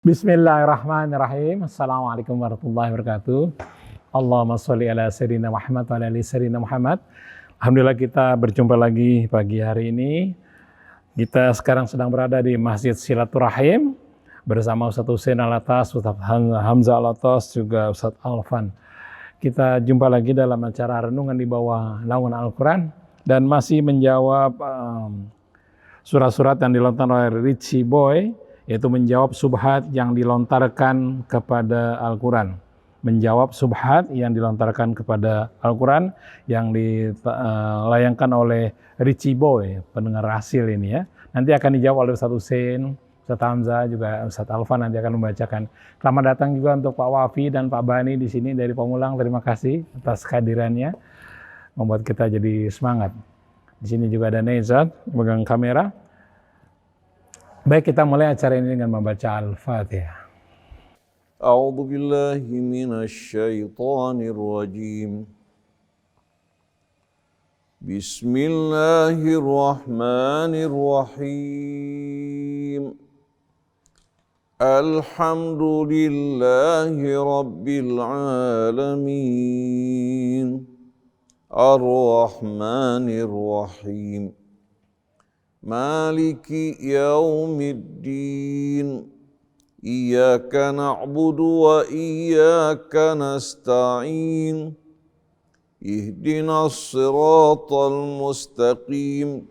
Bismillahirrahmanirrahim. Assalamualaikum warahmatullahi wabarakatuh. Allahumma sholli ala sayyidina Muhammad wa ala ali sayyidina Muhammad. Alhamdulillah kita berjumpa lagi pagi hari ini. Kita sekarang sedang berada di Masjid Silaturahim bersama Ustadz Hussein Alatas, Ustadz Hamzah Alatas, juga Ustadz Alfan. Kita jumpa lagi dalam acara renungan di bawah naungan Al-Quran dan masih menjawab surat-surat yang dilontarkan oleh Richie Boy, yaitu menjawab subhat yang dilontarkan kepada Al-Quran. Menjawab subhat yang dilontarkan kepada Al-Quran yang dilayangkan oleh Richie Boy, pendengar hasil ini ya. Nanti akan dijawab oleh Ustadz Hussein, Ustadz Hamzah, juga Ustadz Alfan nanti akan membacakan. Selamat datang juga untuk Pak Wafi dan Pak Bani di sini dari Pamulang. Terima kasih atas kehadirannya, membuat kita jadi semangat. Di sini juga ada Nezat, memegang kamera. Baik, kita mulai acara ini dengan membaca Al-Fatihah. A'udzu billahi minasy syaithanir rajim. Bismillahirrahmanirrahim. Alhamdulillahi rabbil alamin. Ar-Rahmanir Rahim. Maliki yaumiddin. Iyyaka na'budu wa iyyaka nasta'in. Ihdinas siratal mustaqim.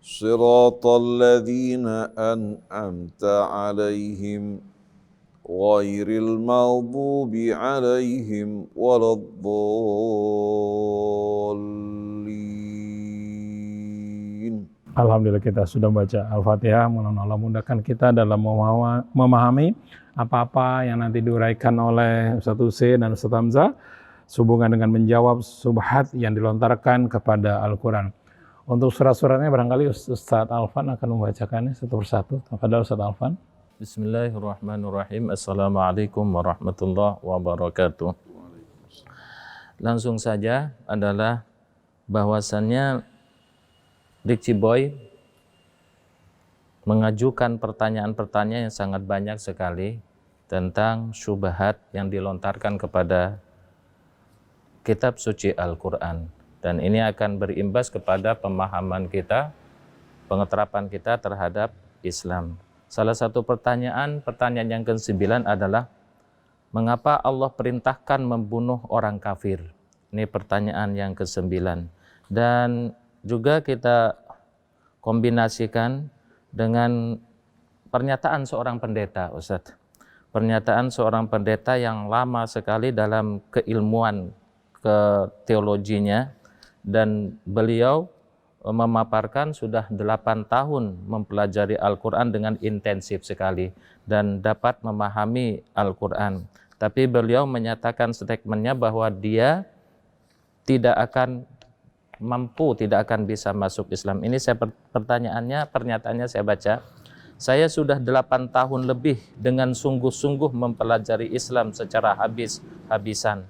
Siratal ladzina an'amta 'alaihim ghairil maghdubi 'alaihim waladdallin. Alhamdulillah kita sudah baca Al-Fatihah. Mudah-mudahan Allah mudahkan kita dalam memahami apa-apa yang nanti diuraikan oleh Ustadz Hussein dan Ustadz Hamzah sehubungan dengan menjawab subhat yang dilontarkan kepada Al-Quran. Untuk surat-suratnya barangkali Ustadz Alfan akan membacakannya satu persatu. Kepada Ustadz Alfan. Bismillahirrahmanirrahim. Assalamualaikum warahmatullahi wabarakatuh. Langsung saja adalah bahwasannya Richie Boy mengajukan pertanyaan-pertanyaan yang sangat banyak sekali tentang syubhat yang dilontarkan kepada kitab suci Al-Quran. Dan ini akan berimbas kepada pemahaman kita, pengeterapan kita terhadap Islam. Salah satu pertanyaan yang ke-9 adalah, mengapa Allah perintahkan membunuh orang kafir? Ini pertanyaan yang ke-9. Dan juga kita kombinasikan dengan pernyataan seorang pendeta, Ustadz. Pernyataan seorang pendeta yang lama sekali dalam keilmuan teologinya, dan beliau memaparkan sudah 8 tahun mempelajari Al-Quran dengan intensif sekali dan dapat memahami Al-Quran. Tapi beliau menyatakan statementnya bahwa dia tidak akan mampu, tidak akan bisa masuk Islam. Ini pernyataannya saya baca. Saya sudah 8 tahun lebih dengan sungguh-sungguh mempelajari Islam secara habis-habisan.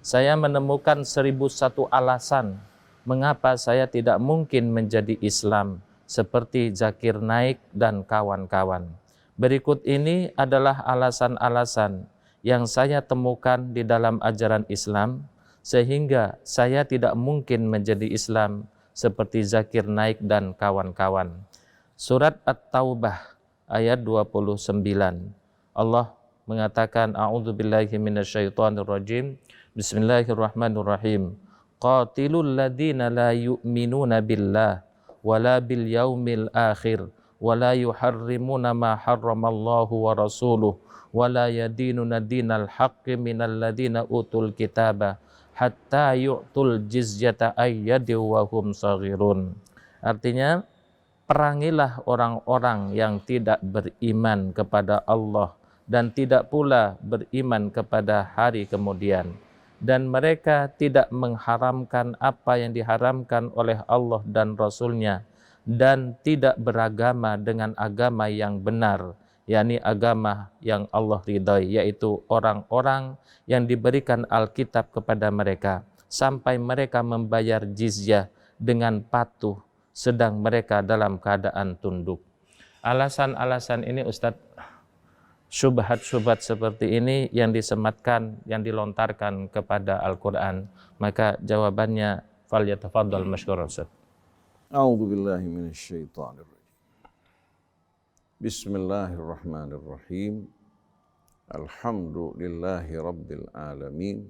Saya menemukan 1001 alasan mengapa saya tidak mungkin menjadi Islam seperti Zakir Naik dan kawan-kawan. Berikut ini adalah alasan-alasan yang saya temukan di dalam ajaran Islam sehingga saya tidak mungkin menjadi Islam seperti Zakir Naik dan kawan-kawan. Surat At-Taubah ayat 29. Allah mengatakan, A'udzubillahi minasyaitonirrajim. Bismillahirrahmanirrahim. Qatilul ladzina la yu'minuna billah wala bil yaumil akhir wala yuharrimuna ma harramallahu wa rasuluh wala yadinuna dinal haqqi minal ladzina utul kitaba hatta yu'tul jizyata ayyadi wa hum saghirun. Artinya, perangilah orang-orang yang tidak beriman kepada Allah dan tidak pula beriman kepada hari kemudian, dan mereka tidak mengharamkan apa yang diharamkan oleh Allah dan Rasul-Nya, dan tidak beragama dengan agama yang benar, yakni agama yang Allah ridhai, yaitu orang-orang yang diberikan Alkitab kepada mereka sampai mereka membayar jizyah dengan patuh sedang mereka dalam keadaan tunduk. Alasan-alasan ini Ustadz syubhat-syubhat seperti ini yang disematkan, yang dilontarkan kepada Al-Quran? Maka jawabannya falyatafaddal masykur Ustaz. A'udzu billahi minasyaitonir rajim. Bismillahirrahmanirrahim. Alhamdulillahi rabbil alamin.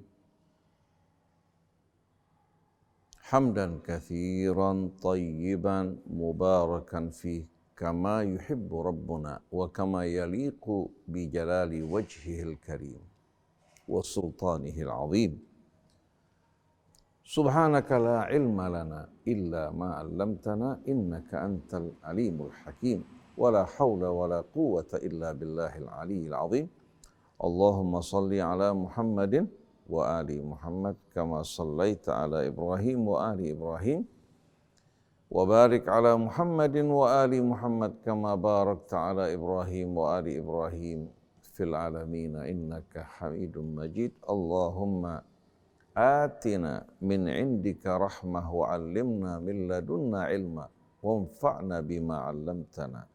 Hamdan katsiran tayyiban mubarakan fih kama yuhibbu rabbuna wa kama yaliqu bi jalali wajhihil karim wa sultanihil azim. Subhanaka la ilma lana illa ma 'allamtana innaka antal alimul hakim wa la haula wa la quwwata illa billahil aliyyil azim. Allahumma salli ala Muhammadin wa ali Muhammad kama sallaita ala Ibrahim wa ali Ibrahim wa barik ala Muhammadin wa ali Muhammad kama barakta ala Ibrahim wa ali Ibrahim fil alamin innaka Hamidum Majid. Allahumma atina min indika rahmah wa 'allimna min ladunna ilma wanfa'na bima 'allamtana.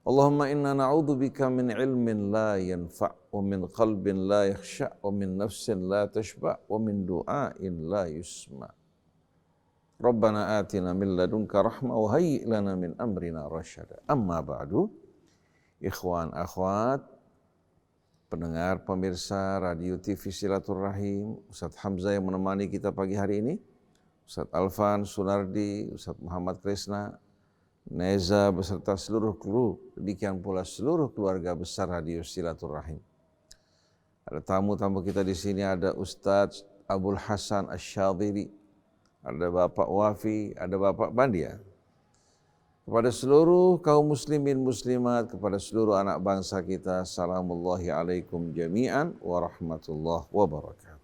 Allahumma inna na'udzubika min ilmin la yanfa' wa min qalbin la yakhsha' wa min nafsin la tashba' wa min du'ain la yusma'. Rabbana atina min ladunka rahmah wa hayyi' lana min amrina rasyada. Amma ba'du, ikhwan akhwat, pendengar pemirsa Radio TV Silaturrahim, Ustadz Hamzah yang menemani kita pagi hari ini, Ustadz Alfan Sunardi, Ustadz Muhammad Krisna, Neza beserta seluruh kru, demikian pula seluruh keluarga besar Radio Silaturrahim. Ada tamu-tamu kita di sini, ada Ustadz Abdul Hasan Asy-Syadhili, ada Bapak Wafi, ada Bapak Bandia. Kepada seluruh kaum muslimin muslimat, kepada seluruh anak bangsa kita, salamullahi alaikum jami'an wa rahmatullahi wabarakatuh.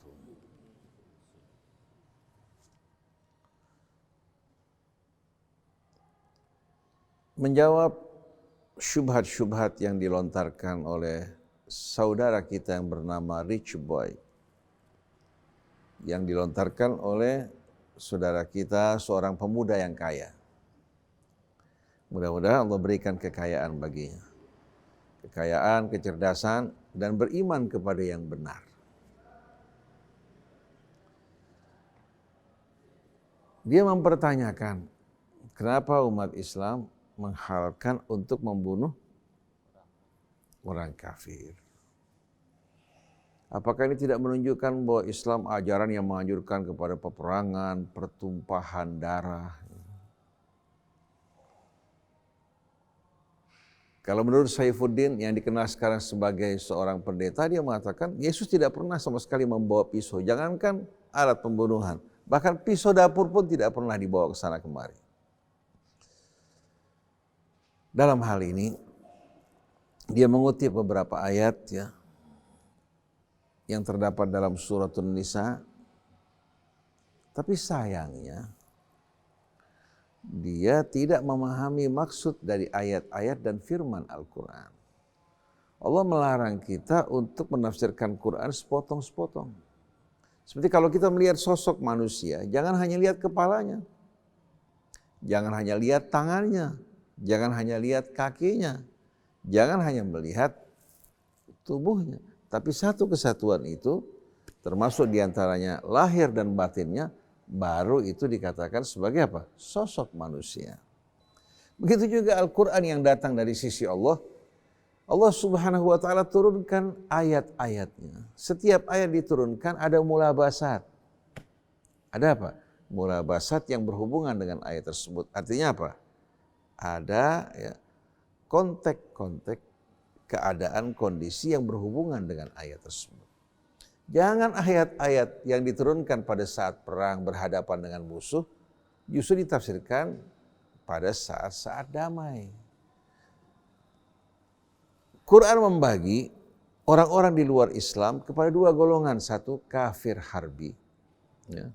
Menjawab syubhat-syubhat yang dilontarkan oleh saudara kita yang bernama Rich Boy, yang dilontarkan oleh saudara kita, seorang pemuda yang kaya. Mudah-mudahan Allah berikan kekayaan baginya, kekayaan, kecerdasan, dan beriman kepada yang benar. Dia mempertanyakan, kenapa umat Islam menghalalkan untuk membunuh orang kafir? Apakah ini tidak menunjukkan bahwa Islam ajaran yang menganjurkan kepada peperangan, pertumpahan darah? Kalau menurut Saifuddin yang dikenal sekarang sebagai seorang pendeta, dia mengatakan Yesus tidak pernah sama sekali membawa pisau, jangankan alat pembunuhan, bahkan pisau dapur pun tidak pernah dibawa ke sana kemari. Dalam hal ini, dia mengutip beberapa ayat ya, yang terdapat dalam surat An-Nisa, tapi sayangnya dia tidak memahami maksud dari ayat-ayat dan firman Al-Quran. Allah melarang kita untuk menafsirkan Quran sepotong-sepotong. Seperti kalau kita melihat sosok manusia, jangan hanya lihat kepalanya, jangan hanya lihat tangannya, jangan hanya lihat kakinya, jangan hanya melihat tubuhnya, tapi satu kesatuan itu, termasuk diantaranya lahir dan batinnya, baru itu dikatakan sebagai apa? Sosok manusia. Begitu juga Al-Quran yang datang dari sisi Allah. Allah Subhanahu wa ta'ala turunkan ayat-ayatnya. Setiap ayat diturunkan ada mulabasat. Ada apa? Mulabasat yang berhubungan dengan ayat tersebut. Artinya apa? Ada ya, konteks keadaan kondisi yang berhubungan dengan ayat tersebut. Jangan ayat-ayat yang diturunkan pada saat perang berhadapan dengan musuh justru ditafsirkan pada saat-saat damai. Quran membagi orang-orang di luar Islam kepada dua golongan. Satu, kafir harbi. Ya.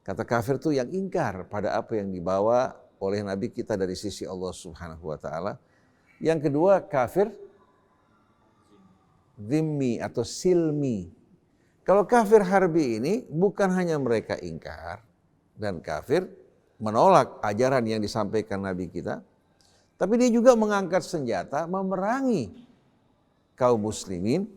Kata kafir itu yang ingkar pada apa yang dibawa oleh Nabi kita dari sisi Allah Subhanahu wa ta'ala. Yang kedua, kafir dhimmi atau silmi. Kalau kafir harbi ini bukan hanya mereka ingkar dan kafir menolak ajaran yang disampaikan Nabi kita, tapi dia juga mengangkat senjata memerangi kaum muslimin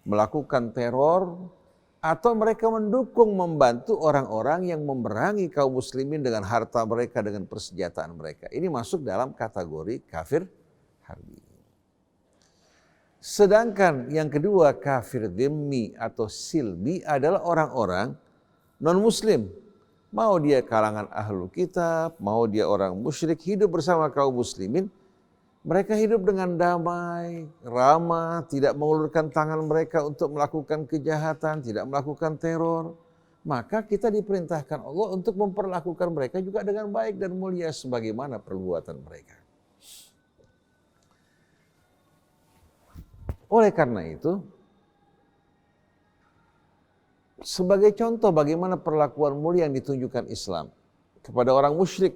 melakukan teror atau mereka mendukung membantu orang-orang yang memerangi kaum muslimin dengan harta mereka, dengan persenjataan mereka. Ini masuk dalam kategori kafir harbi. Sedangkan yang kedua kafir dhimmi atau silbi adalah orang-orang non-muslim. Mau dia kalangan ahlul kitab, mau dia orang musyrik, hidup bersama kaum muslimin. Mereka hidup dengan damai, ramah, tidak mengulurkan tangan mereka untuk melakukan kejahatan, tidak melakukan teror. Maka kita diperintahkan Allah untuk memperlakukan mereka juga dengan baik dan mulia sebagaimana perbuatan mereka. Oleh karena itu, sebagai contoh bagaimana perlakuan mulia yang ditunjukkan Islam kepada orang musyrik,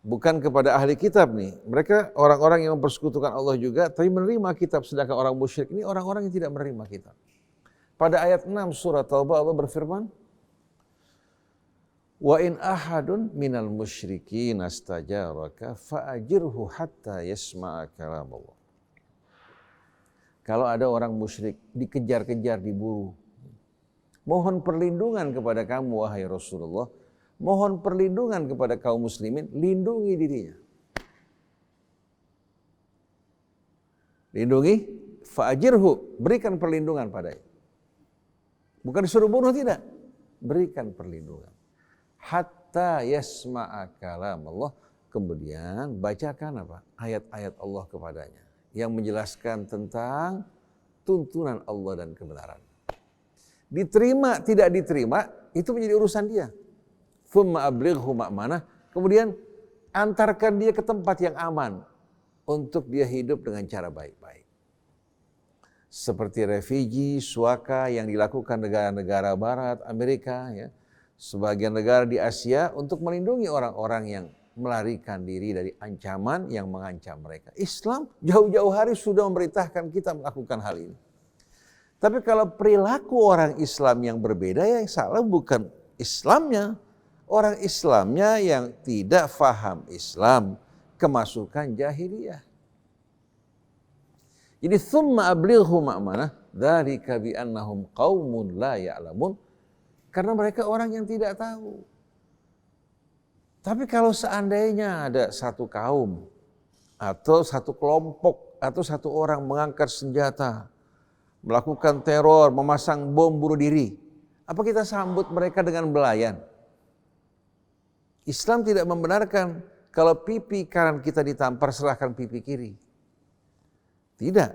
bukan kepada ahli kitab nih. Mereka orang-orang yang mempersekutukan Allah juga, tapi menerima kitab. Sedangkan orang musyrik ini orang-orang yang tidak menerima kitab. Pada ayat 6 surah Taubah Allah berfirman, Wa in ahadun minal musyrikin astajaraka fa'ajirhu hatta yasma'a kalam Allah. Kalau ada orang musyrik dikejar-kejar, diburu, mohon perlindungan kepada kamu wahai Rasulullah, mohon perlindungan kepada kaum muslimin, lindungi dirinya. Lindungi, fa'ajirhu, berikan perlindungan padanya. Bukan disuruh bunuh, tidak. Berikan perlindungan. Hatta yasma'a kalam Allah. Kemudian bacakan apa? Ayat-ayat Allah kepadanya. Yang menjelaskan tentang tuntunan Allah dan kebenaran. Diterima, tidak diterima, itu menjadi urusan dia. Thumma ablighu ma'manah, kemudian antarkan dia ke tempat yang aman untuk dia hidup dengan cara baik-baik. Seperti refugee, suaka yang dilakukan negara-negara barat, Amerika, ya, sebagian negara di Asia untuk melindungi orang-orang yang melarikan diri dari ancaman yang mengancam mereka. Islam jauh-jauh hari sudah memerintahkan kita melakukan hal ini. Tapi kalau perilaku orang Islam yang berbeda, yang salah bukan Islamnya. Orang Islamnya yang tidak faham Islam, kemasukan jahiliyah. Jadi thumma ablighu ma'manah dzalika bi annahum qaumun la ya'lamun, karena mereka orang yang tidak tahu. Tapi kalau seandainya ada satu kaum atau satu kelompok atau satu orang mengangkat senjata, melakukan teror, memasang bom bunuh diri, apa kita sambut mereka dengan belayan? Islam tidak membenarkan kalau pipi kanan kita ditampar, serahkan pipi kiri. Tidak.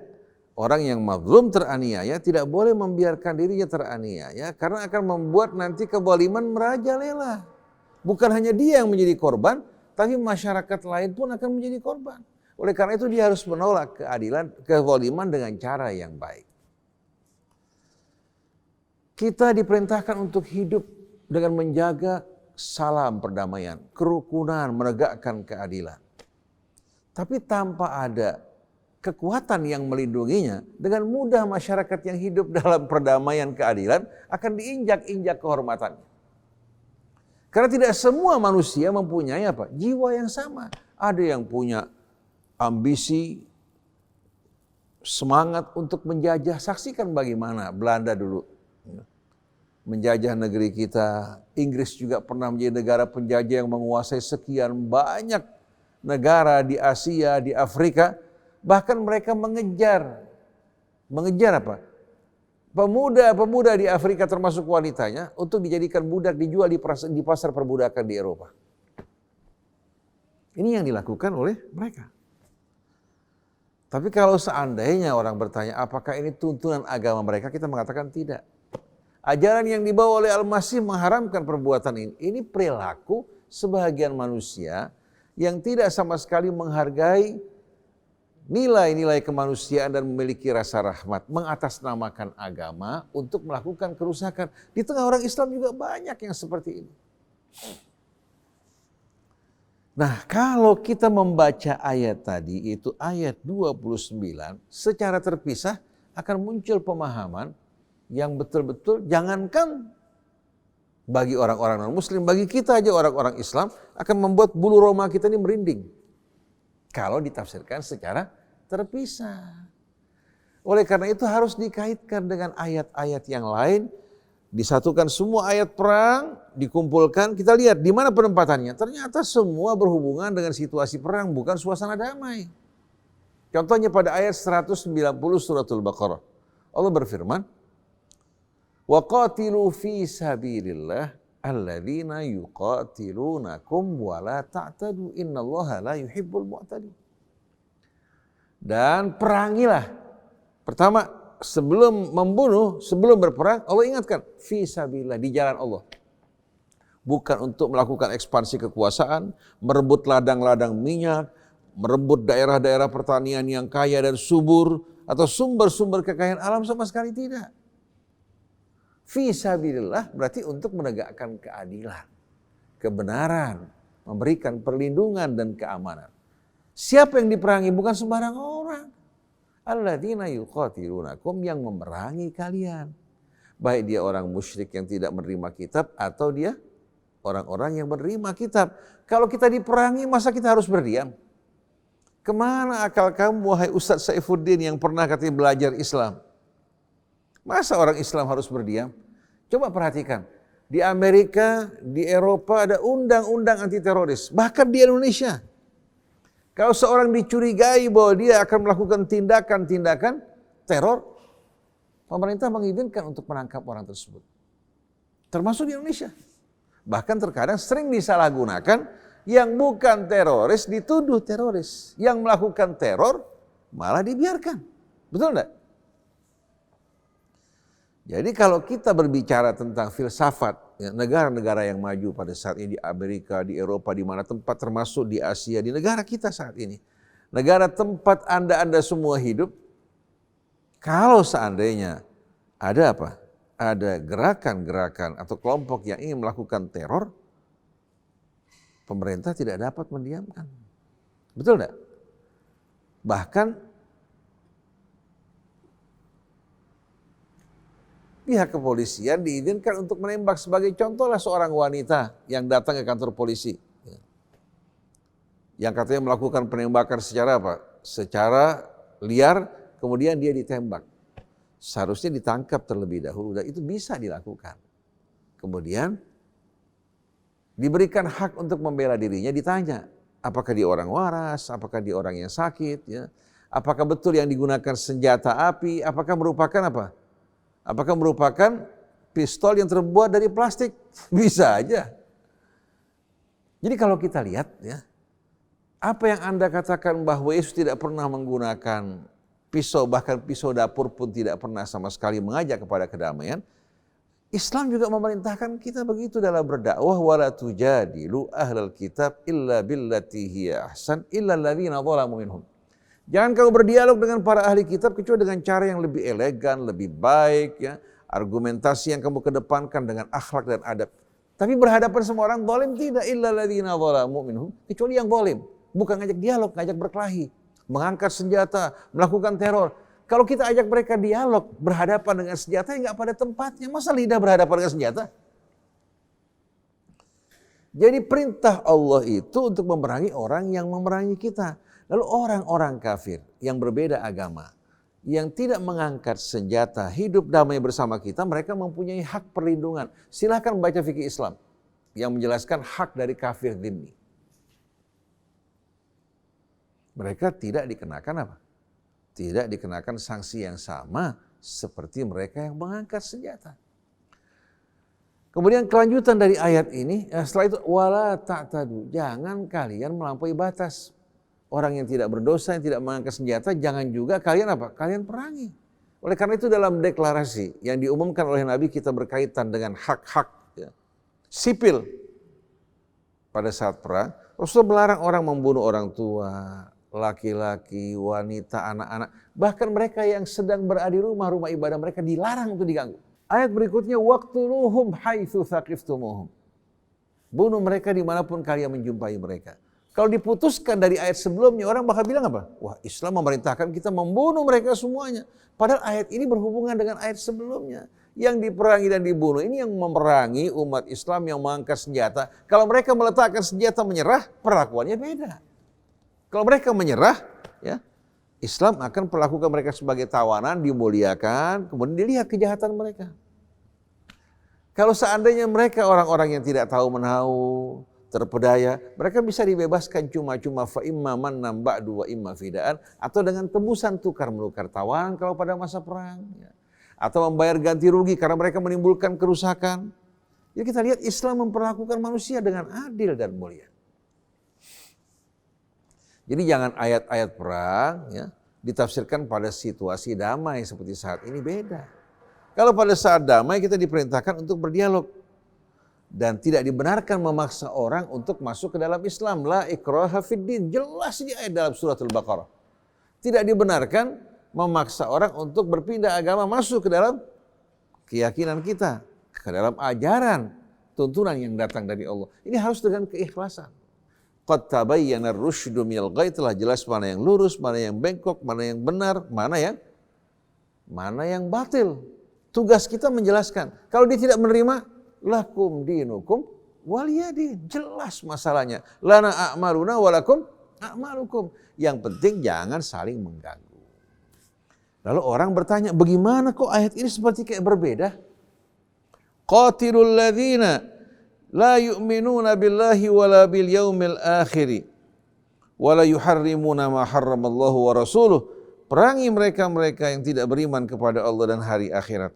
Orang yang mazlum teraniaya tidak boleh membiarkan dirinya teraniaya karena akan membuat nanti kezaliman merajalela. Bukan hanya dia yang menjadi korban, tapi masyarakat lain pun akan menjadi korban. Oleh karena itu dia harus menolak keadilan, kezaliman dengan cara yang baik. Kita diperintahkan untuk hidup dengan menjaga salam perdamaian, kerukunan, menegakkan keadilan. Tapi tanpa ada kekuatan yang melindunginya, dengan mudah masyarakat yang hidup dalam perdamaian keadilan akan diinjak-injak kehormatannya. Karena tidak semua manusia mempunyai apa? Jiwa yang sama. Ada yang punya ambisi, semangat untuk menjajah. Saksikan bagaimana Belanda dulu menjajah negeri kita. Inggris juga pernah menjadi negara penjajah yang menguasai sekian banyak negara di Asia, di Afrika. Bahkan mereka mengejar apa? Pemuda-pemuda di Afrika termasuk wanitanya untuk dijadikan budak, dijual di pasar perbudakan di Eropa. Ini yang dilakukan oleh mereka. Tapi kalau seandainya orang bertanya apakah ini tuntunan agama mereka, kita mengatakan tidak. Ajaran yang dibawa oleh Al-Masih mengharamkan perbuatan ini. Ini perilaku sebahagian manusia yang tidak sama sekali menghargai nilai-nilai kemanusiaan dan memiliki rasa rahmat, mengatasnamakan agama untuk melakukan kerusakan. Di tengah orang Islam juga banyak yang seperti ini. Nah, kalau kita membaca ayat tadi, itu ayat 29, secara terpisah akan muncul pemahaman yang betul-betul jangankan bagi orang-orang non-muslim, bagi kita aja orang-orang Islam akan membuat bulu roma kita ini merinding. Kalau ditafsirkan secara terpisah. Oleh karena itu harus dikaitkan dengan ayat-ayat yang lain, disatukan semua ayat perang, dikumpulkan, kita lihat di mana penempatannya. Ternyata semua berhubungan dengan situasi perang, bukan suasana damai. Contohnya pada ayat 190 suratul Baqarah. Allah berfirman, "Wa qatilu fi sabilillah alladzina yuqatilunakum wa la ta'tadu innallaha la yuhibbul mu'tadin." Dan perangilah. Pertama, sebelum membunuh, sebelum berperang, Allah ingatkan, fi sabilillah, di jalan Allah. Bukan untuk melakukan ekspansi kekuasaan, merebut ladang-ladang minyak, merebut daerah-daerah pertanian yang kaya dan subur, atau sumber-sumber kekayaan alam, sama sekali tidak. Fi sabilillah berarti untuk menegakkan keadilan, kebenaran, memberikan perlindungan dan keamanan. Siapa yang diperangi? Bukan sembarang orang. Alladzina yuqatilunakum, yang memerangi kalian. Baik dia orang musyrik yang tidak menerima kitab, atau dia orang-orang yang menerima kitab. Kalau kita diperangi, masa kita harus berdiam? Kemana akal kamu, wahai Ustadz Saifuddin yang pernah katanya belajar Islam? Masa orang Islam harus berdiam? Coba perhatikan, di Amerika, di Eropa ada undang-undang anti teroris, bahkan di Indonesia. Kalau seorang dicurigai bahwa dia akan melakukan tindakan-tindakan teror, pemerintah mengizinkan untuk menangkap orang tersebut. Termasuk di Indonesia. Bahkan terkadang sering disalahgunakan, yang bukan teroris dituduh teroris. Yang melakukan teror malah dibiarkan. Betul enggak? Jadi kalau kita berbicara tentang filsafat, negara-negara yang maju pada saat ini, di Amerika, di Eropa, di mana tempat, termasuk di Asia, di negara kita saat ini, negara tempat Anda semua hidup, kalau seandainya ada apa? Ada gerakan-gerakan atau kelompok yang ingin melakukan teror, pemerintah tidak dapat mendiamkan. Betul enggak? Bahkan pihak kepolisian diizinkan untuk menembak. Sebagai contohlah seorang wanita yang datang ke kantor polisi, yang katanya melakukan penembakan secara apa? Secara liar, kemudian dia ditembak. Seharusnya ditangkap terlebih dahulu, dan itu bisa dilakukan. Kemudian diberikan hak untuk membela dirinya, ditanya, apakah dia orang waras, apakah dia orang yang sakit, ya? Apakah betul yang digunakan senjata api, apakah merupakan apa? Apakah merupakan pistol yang terbuat dari plastik? Bisa aja. Jadi kalau kita lihat, ya, apa yang Anda katakan bahwa Yesus tidak pernah menggunakan pisau, bahkan pisau dapur pun tidak pernah sama sekali mengajak kepada kedamaian, Islam juga memerintahkan kita begitu dalam berdakwah, wala tujadilu ahlal kitab illa billati hiya ahsan illa alladzina zalamu minhum. Jangan kau berdialog dengan para ahli kitab kecuali dengan cara yang lebih elegan, lebih baik, ya. Argumentasi yang kamu kedepankan dengan akhlak dan adab. Tapi berhadapan sama orang zalim tidak, illa alladzina zalamu minhum, kecuali yang zalim. Bukan ngajak dialog, ngajak berkelahi, mengangkat senjata, melakukan teror. Kalau kita ajak mereka dialog, berhadapan dengan senjata, yang nggak pada tempatnya. Masa lidah berhadapan dengan senjata? Jadi perintah Allah itu untuk memerangi orang yang memerangi kita. Lalu orang-orang kafir yang berbeda agama, yang tidak mengangkat senjata, hidup damai bersama kita, mereka mempunyai hak perlindungan. Silahkan baca fikih Islam yang menjelaskan hak dari kafir dhimmi. Mereka tidak dikenakan apa? Tidak dikenakan sanksi yang sama seperti mereka yang mengangkat senjata. Kemudian kelanjutan dari ayat ini, setelah itu wala ta'tadu, jangan kalian melampaui batas. Orang yang tidak berdosa, yang tidak mengangkat senjata, jangan juga kalian apa? Kalian perangi. Oleh karena itu dalam deklarasi yang diumumkan oleh Nabi, kita berkaitan dengan hak-hak, ya, sipil pada saat perang. Rasulullah melarang orang membunuh orang tua, laki-laki, wanita, anak-anak. Bahkan mereka yang sedang berada di rumah ibadah mereka dilarang untuk diganggu. Ayat berikutnya, waqtuluhum haitsu thaqiftumuhum. Bunuh mereka dimanapun kalian menjumpai mereka. Kalau diputuskan dari ayat sebelumnya, orang bakal bilang apa? Wah, Islam memerintahkan kita membunuh mereka semuanya. Padahal ayat ini berhubungan dengan ayat sebelumnya. Yang diperangi dan dibunuh ini yang memerangi umat Islam yang mengangkat senjata. Kalau mereka meletakkan senjata menyerah, perlakuannya beda. Kalau mereka menyerah, ya, Islam akan perlakukan mereka sebagai tawanan, dimuliakan, kemudian dilihat kejahatan mereka. Kalau seandainya mereka orang-orang yang tidak tahu menahu, terpedaya, mereka bisa dibebaskan cuma-cuma fa imma mannan ba'du wa imma fidaan, atau dengan tebusan tukar menukar tawanan kalau pada masa perang, ya. Atau membayar ganti rugi karena mereka menimbulkan kerusakan. Jadi kita lihat Islam memperlakukan manusia dengan adil dan mulia. Jadi jangan ayat-ayat perang ya ditafsirkan pada situasi damai seperti saat ini, beda. Kalau pada saat damai kita diperintahkan untuk berdialog dan tidak dibenarkan memaksa orang untuk masuk ke dalam Islam. La ikraha fiddin, jelas di ayat dalam surat Al-Baqarah. Tidak dibenarkan memaksa orang untuk berpindah agama masuk ke dalam keyakinan kita, ke dalam ajaran, tuntunan yang datang dari Allah. Ini harus dengan keikhlasan. Qad tabayyana ar-rusydu minal ghayy, telah jelas mana yang lurus, mana yang bengkok, mana yang benar, mana yang batil. Tugas kita menjelaskan. Kalau dia tidak menerima, lakum dinukum waliyadin. Jelas masalahnya. Lana a'maluna walakum a'malukum. Yang penting jangan saling mengganggu. Lalu orang bertanya, bagaimana kok ayat ini seperti kayak berbeda? Qatilul ladzina la yu'minuna billahi wala bil yaumil akhir wala yuharrimuna ma harramallahu wa rasuluh. Perangi mereka-mereka yang tidak beriman kepada Allah dan hari akhirat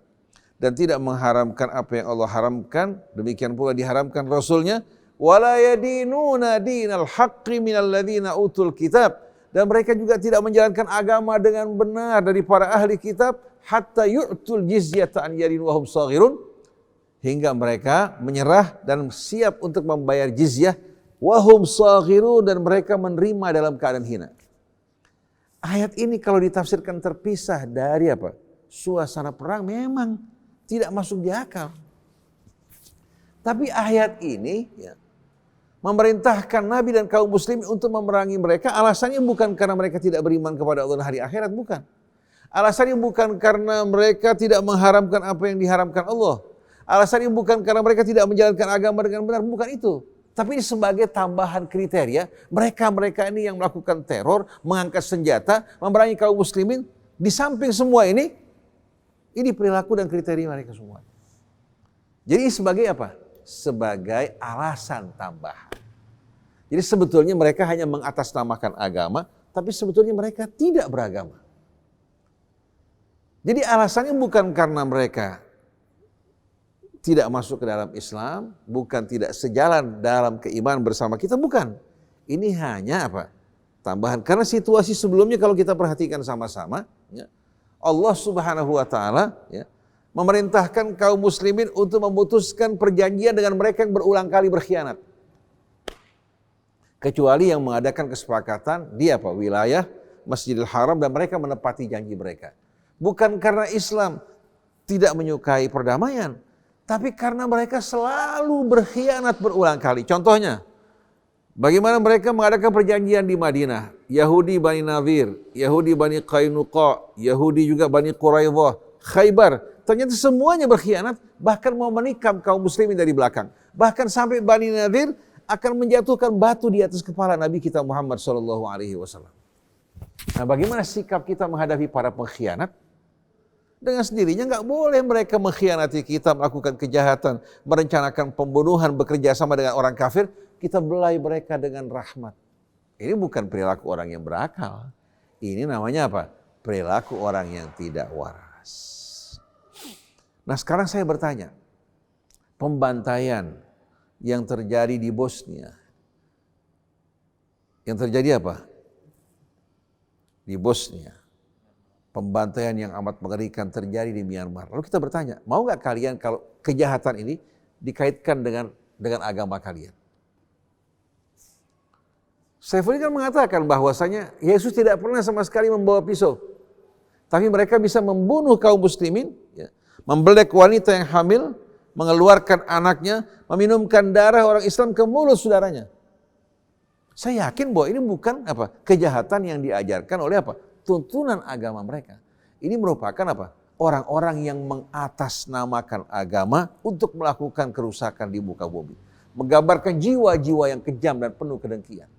dan tidak mengharamkan apa yang Allah haramkan, demikian pula diharamkan Rasulnya. Wala yadinuna dinal haqqi minal ladzina utul kitab, dan mereka juga tidak menjalankan agama dengan benar dari para ahli kitab, hatta yu'tul jizyata an yadin wa hum saghirun, hingga mereka menyerah dan siap untuk membayar jizyah, wa hum saghirun, dan mereka menerima dalam keadaan hina. Ayat ini kalau ditafsirkan terpisah dari apa? Suasana perang, memang tidak masuk di akal. Tapi ayat ini ya, memerintahkan Nabi dan kaum muslim untuk memerangi mereka, alasannya bukan karena mereka tidak beriman kepada Allah dan hari akhirat, bukan. Alasannya bukan karena mereka tidak mengharamkan apa yang diharamkan Allah. Alasannya bukan karena mereka tidak menjalankan agama dengan benar, bukan itu. Tapi ini sebagai tambahan kriteria, mereka-mereka ini yang melakukan teror, mengangkat senjata, memerangi kaum muslimin, di samping semua ini perilaku dan kriteria mereka semua. Jadi sebagai apa? Sebagai alasan tambahan. Jadi sebetulnya mereka hanya mengatasnamakan agama, tapi sebetulnya mereka tidak beragama. Jadi alasannya bukan karena mereka tidak masuk ke dalam Islam, bukan tidak sejalan dalam keimanan bersama kita, bukan. Ini hanya apa? Tambahan. Karena situasi sebelumnya kalau kita perhatikan sama-sama, ya, Allah Subhanahu wa taala ya, memerintahkan kaum muslimin untuk memutuskan perjanjian dengan mereka yang berulang kali berkhianat. Kecuali yang mengadakan kesepakatan di apa? Wilayah Masjidil Haram, dan mereka menepati janji mereka. Bukan karena Islam tidak menyukai perdamaian, tapi karena mereka selalu berkhianat berulang kali. Contohnya, bagaimana mereka mengadakan perjanjian di Madinah. Yahudi Bani Nadir, Yahudi Bani Qainuqa, Yahudi juga Bani Quraidah, Khaybar. Ternyata semuanya berkhianat, bahkan mau menikam kaum muslimin dari belakang. Bahkan sampai Bani Nadir akan menjatuhkan batu di atas kepala Nabi kita Muhammad SAW. Nah, bagaimana sikap kita menghadapi para pengkhianat? Dengan sendirinya nggak boleh mereka mengkhianati kita, melakukan kejahatan, merencanakan pembunuhan, bekerja sama dengan orang kafir. Kita belai mereka dengan rahmat. Ini bukan perilaku orang yang berakal. Ini namanya apa? Perilaku orang yang tidak waras. Nah, sekarang saya bertanya, pembantaian yang terjadi di Bosnia, yang terjadi apa? Di Bosnia, pembantaian yang amat mengerikan terjadi di Myanmar. Lalu kita bertanya, mau nggak kalian kalau kejahatan ini dikaitkan dengan agama kalian? Saifuddin kan mengatakan bahwasanya Yesus tidak pernah sama sekali membawa pisau, tapi mereka bisa membunuh kaum muslimin, ya, membelek wanita yang hamil, mengeluarkan anaknya, meminumkan darah orang Islam ke mulut saudaranya. Saya yakin bahwa ini bukan apa? Kejahatan yang diajarkan oleh apa? Tuntunan agama mereka. Ini merupakan apa? Orang-orang yang mengatasnamakan agama untuk melakukan kerusakan di muka bumi. Menggambarkan jiwa-jiwa yang kejam dan penuh kedengkian.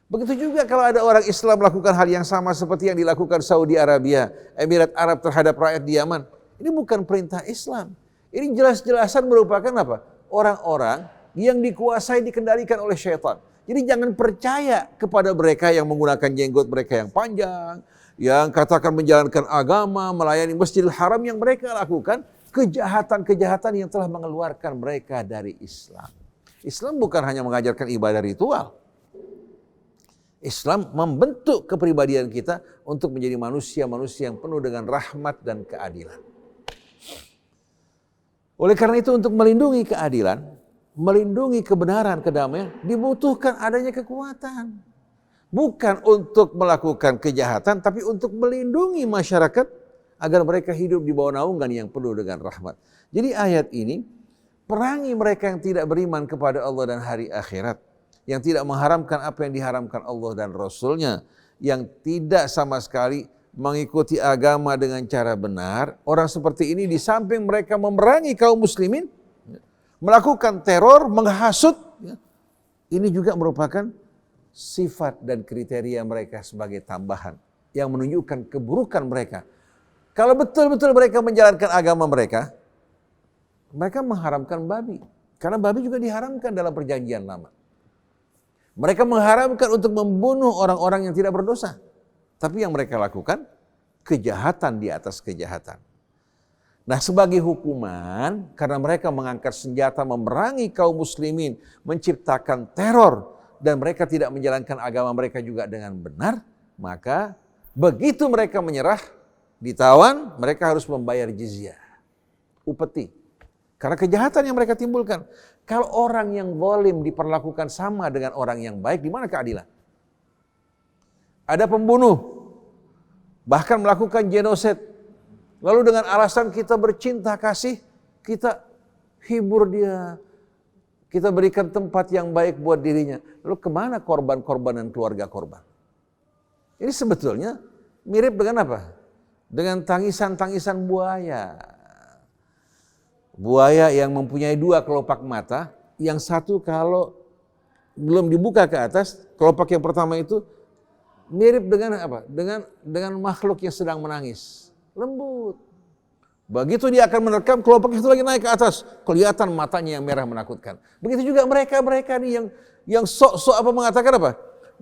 Begitu juga kalau ada orang Islam melakukan hal yang sama seperti yang dilakukan Saudi Arabia, Emirat Arab terhadap rakyat di Yaman. Ini bukan perintah Islam. Ini jelas-jelasan merupakan apa? Orang-orang yang dikuasai, dikendalikan oleh syaitan. Jadi jangan percaya kepada mereka yang menggunakan jenggot mereka yang panjang, yang katakan menjalankan agama, melayani Masjidil Haram, yang mereka lakukan kejahatan-kejahatan yang telah mengeluarkan mereka dari Islam. Islam bukan hanya mengajarkan ibadah ritual. Islam membentuk kepribadian kita untuk menjadi manusia-manusia yang penuh dengan rahmat dan keadilan. Oleh karena itu, untuk melindungi keadilan, melindungi kebenaran, kedamaian, dibutuhkan adanya kekuatan. Bukan untuk melakukan kejahatan, tapi untuk melindungi masyarakat agar mereka hidup di bawah naungan yang penuh dengan rahmat. Jadi ayat ini, perangi mereka yang tidak beriman kepada Allah dan hari akhirat, yang tidak mengharamkan apa yang diharamkan Allah dan Rasul-Nya, yang tidak sama sekali mengikuti agama dengan cara benar. Orang seperti ini di samping mereka memerangi kaum muslimin, melakukan teror, menghasut, ini juga merupakan sifat dan kriteria mereka sebagai tambahan yang menunjukkan keburukan mereka. Kalau betul-betul mereka menjalankan agama mereka, mereka mengharamkan babi. Karena babi juga diharamkan dalam perjanjian lama. Mereka mengharamkan untuk membunuh orang-orang yang tidak berdosa. Tapi yang mereka lakukan, kejahatan di atas kejahatan. Nah, sebagai hukuman, karena mereka mengangkat senjata memerangi kaum muslimin, menciptakan teror, dan mereka tidak menjalankan agama mereka juga dengan benar, maka begitu mereka menyerah, ditawan, mereka harus membayar jizyah, upeti. Karena kejahatan yang mereka timbulkan. Kalau orang yang zalim diperlakukan sama dengan orang yang baik, di mana keadilan? Ada pembunuh, bahkan melakukan genosid. Lalu dengan alasan kita bercinta kasih, kita hibur dia, kita berikan tempat yang baik buat dirinya. Lalu kemana korban-korban dan keluarga korban? Ini sebetulnya mirip dengan apa? Dengan tangisan-tangisan buaya. Buaya yang mempunyai dua kelopak mata, yang satu kalau belum dibuka ke atas, kelopak yang pertama itu mirip dengan apa? Dengan makhluk yang sedang menangis, lembut. Begitu dia akan menerkam, kelopak itu lagi naik ke atas, kelihatan matanya yang merah menakutkan. Begitu juga mereka nih yang sok-sok apa mengatakan apa?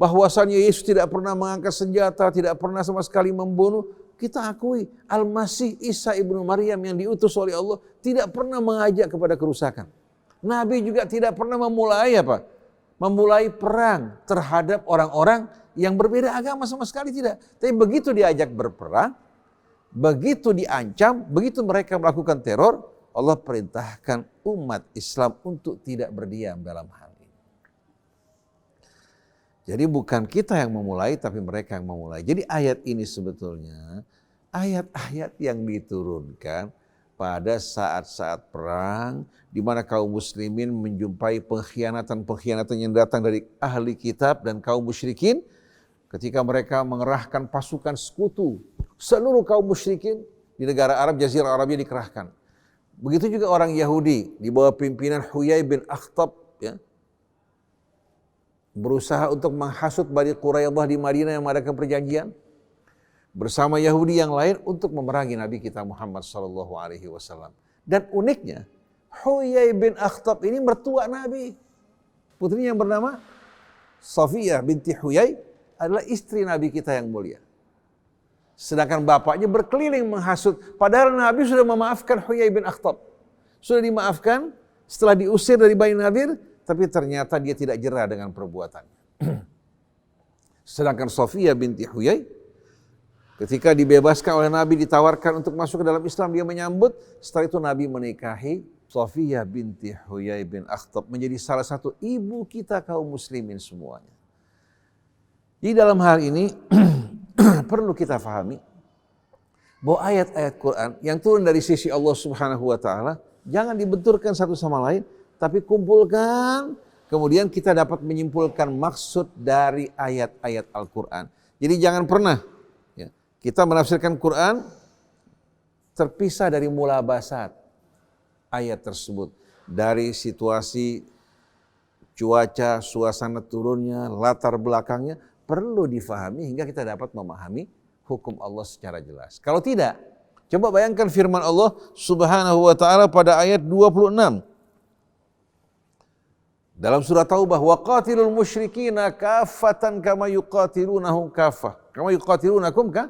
Bahwasannya Yesus tidak pernah mengangkat senjata, tidak pernah sama sekali membunuh. Kita akui Al-Masih Isa ibnu Maryam yang diutus oleh Allah tidak pernah mengajak kepada kerusakan. Nabi juga tidak pernah memulai apa? Memulai perang terhadap orang-orang yang berbeda agama, sama sekali tidak. Tapi begitu diajak berperang, begitu diancam, begitu mereka melakukan teror, Allah perintahkan umat Islam untuk tidak berdiam dalam hal ini. Jadi bukan kita yang memulai, tapi mereka yang memulai. Jadi ayat ini sebetulnya ayat-ayat yang diturunkan pada saat-saat perang, di mana kaum muslimin menjumpai pengkhianatan-pengkhianatan yang datang dari ahli kitab dan kaum musyrikin, ketika mereka mengerahkan pasukan sekutu, seluruh kaum musyrikin di negara Arab, Jazirah Arabia dikerahkan. Begitu juga orang Yahudi di bawah pimpinan Huyai bin Akhtab, ya, berusaha untuk menghasut Bani Quraidah di Madinah yang mengadakan perjanjian bersama Yahudi yang lain untuk memerangi Nabi kita Muhammad SAW. Dan uniknya, Huyai bin Akhtab ini mertua Nabi. Putrinya yang bernama Safiyah binti Huyai adalah istri Nabi kita yang mulia. Sedangkan bapaknya berkeliling menghasut. Padahal Nabi sudah memaafkan Huyai bin Akhtab. Sudah dimaafkan setelah diusir dari Bani Nadir, tapi ternyata dia tidak jera dengan perbuatannya. Sedangkan Safiyah binti Huyai, ketika dibebaskan oleh Nabi, ditawarkan untuk masuk ke dalam Islam, dia menyambut. Setelah itu Nabi menikahi Safiyah binti Huyai bin Akhtab, menjadi salah satu ibu kita kaum muslimin semuanya. Di dalam hal ini perlu kita fahami bahwa ayat-ayat Quran yang turun dari sisi Allah Subhanahu wa taala jangan dibenturkan satu sama lain, tapi kumpulkan, kemudian kita dapat menyimpulkan maksud dari ayat-ayat Al-Quran. Jadi jangan pernah ya, kita menafsirkan Quran terpisah dari mulabasat ayat tersebut, dari situasi cuaca, suasana turunnya, latar belakangnya perlu difahami hingga kita dapat memahami hukum Allah secara jelas. Kalau tidak, coba bayangkan firman Allah Subhanahu wa taala pada ayat 26. Dalam surah Taubah, wa qatilul musyrikina kaffatan kama yuqatilunahum kaffah. Kama yuqatilunakum ka?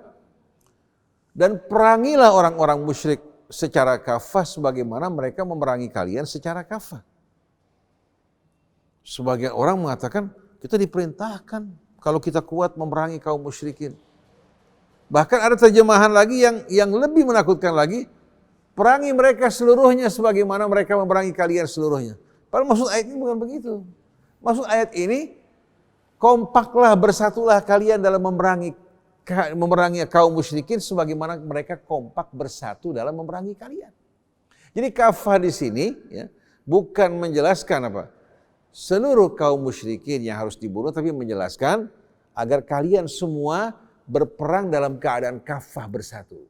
Dan perangilah orang-orang musyrik secara kafah sebagaimana mereka memerangi kalian secara kafah. Sebagian orang mengatakan kita diperintahkan kalau kita kuat memerangi kaum musyrikin. Bahkan ada terjemahan lagi yang lebih menakutkan lagi, perangi mereka seluruhnya sebagaimana mereka memerangi kalian seluruhnya. Padahal maksud ayat ini bukan begitu. Maksud ayat ini, kompaklah, bersatulah kalian dalam memerangi kaum musyrikin sebagaimana mereka kompak bersatu dalam memerangi kalian. Jadi kafah di sini ya, bukan menjelaskan apa seluruh kaum musyrikin yang harus dibunuh, tapi menjelaskan agar kalian semua berperang dalam keadaan kafah bersatu.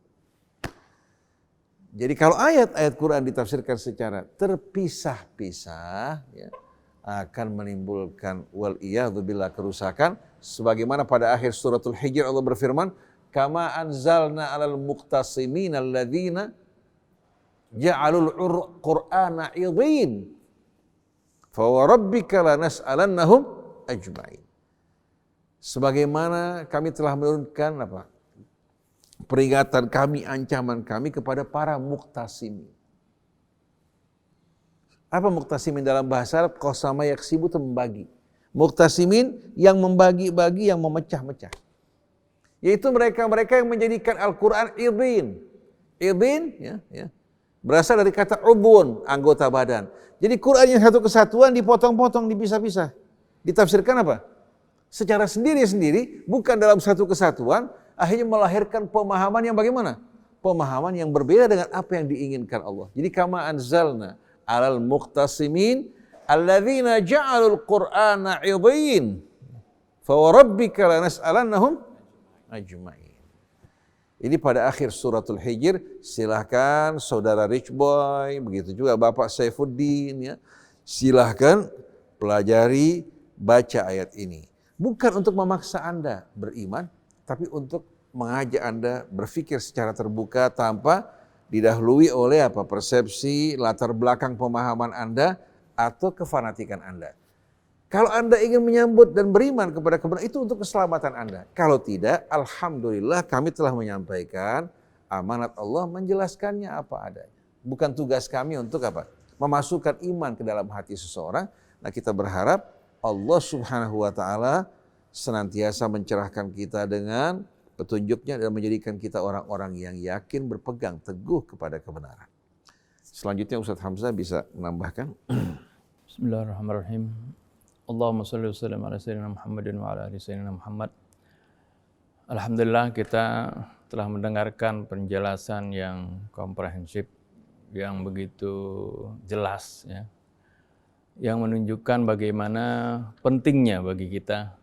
Jadi kalau ayat-ayat Quran ditafsirkan secara terpisah-pisah ya, akan menimbulkan wal'iyadzubillah kerusakan. Sebagaimana pada akhir suratul Hijr Allah berfirman, kama anzalna 'alal muqtasimina alladzina ja'alul qur'ana 'idhin fa warabbika lanas'alannahum ajma'in. Sebagaimana kami telah menurunkan peringatan kami, ancaman kami kepada para muqtasimin. Apa muqtasimin dalam bahasa Arab? Qasama yaksibu itu membagi. Muqtasimin yang membagi-bagi, yang memecah-mecah. Yaitu mereka-mereka yang menjadikan Al-Quran idhin. Idhin ya, berasal dari kata ubun, anggota badan. Jadi Quran yang satu kesatuan dipotong-potong, dipisah-pisah. Ditafsirkan apa? Secara sendiri-sendiri, bukan dalam satu kesatuan, akhirnya melahirkan pemahaman yang bagaimana? Pemahaman yang berbeda dengan apa yang diinginkan Allah. Jadi kama anzalna 'alal muqtasimin alladzina ja'alul qur'ana 'idhin fa warabbika lanas'alannahum ajma'in. Ini pada akhir suratul Hijr, silahkan saudara Rich Boy, begitu juga Bapak Saifuddin ya. Silahkan pelajari, baca ayat ini. Bukan untuk memaksa Anda beriman, tapi untuk mengajak Anda berpikir secara terbuka tanpa didahului oleh persepsi, latar belakang pemahaman Anda atau kefanatikan Anda. Kalau Anda ingin menyambut dan beriman kepada kebenaran, itu untuk keselamatan Anda. Kalau tidak, alhamdulillah kami telah menyampaikan amanat Allah, menjelaskannya apa adanya. Bukan tugas kami untuk memasukkan iman ke dalam hati seseorang. Nah, kita berharap Allah Subhanahu wa taala senantiasa mencerahkan kita dengan petunjuknya dan menjadikan kita orang-orang yang yakin berpegang teguh kepada kebenaran. Selanjutnya Ustaz Hamzah bisa menambahkan. Bismillahirrahmanirrahim. Allahumma shalli wa sallim ala sayyidina Muhammadin wa ala ali sayyidina Muhammad. Alhamdulillah kita telah mendengarkan penjelasan yang komprehensif, yang begitu jelas ya, yang menunjukkan bagaimana pentingnya bagi kita.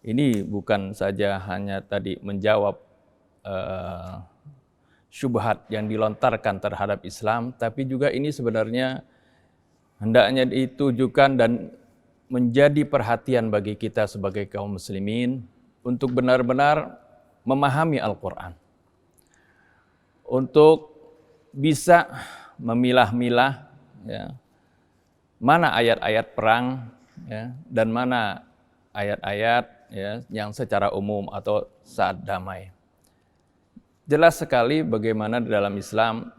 Ini bukan saja hanya tadi menjawab syubhat yang dilontarkan terhadap Islam, tapi juga ini sebenarnya hendaknya ditujukan dan menjadi perhatian bagi kita sebagai kaum muslimin untuk benar-benar memahami Al-Quran. Untuk bisa memilah-milah ya, mana ayat-ayat perang ya, dan mana ayat-ayat ya, yang secara umum atau saat damai. Jelas sekali bagaimana di dalam Islam,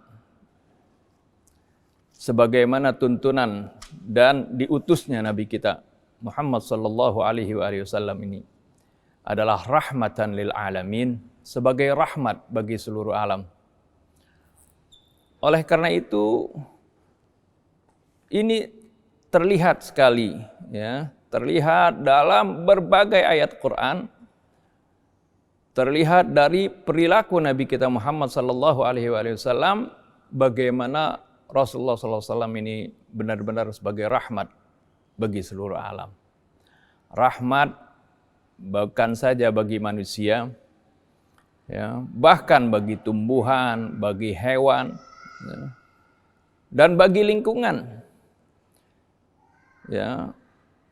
sebagaimana tuntunan dan diutusnya Nabi kita Muhammad sallallahu alaihi wasallam ini adalah rahmatan lil alamin, sebagai rahmat bagi seluruh alam. Oleh karena itu ini terlihat sekali ya, terlihat dalam berbagai ayat Quran, terlihat dari perilaku Nabi kita Muhammad sallallahu alaihi wasallam, bagaimana Rasulullah SAW ini benar-benar sebagai rahmat bagi seluruh alam. Rahmat bukan saja bagi manusia, ya, bahkan bagi tumbuhan, bagi hewan, ya, dan bagi lingkungan. Ya,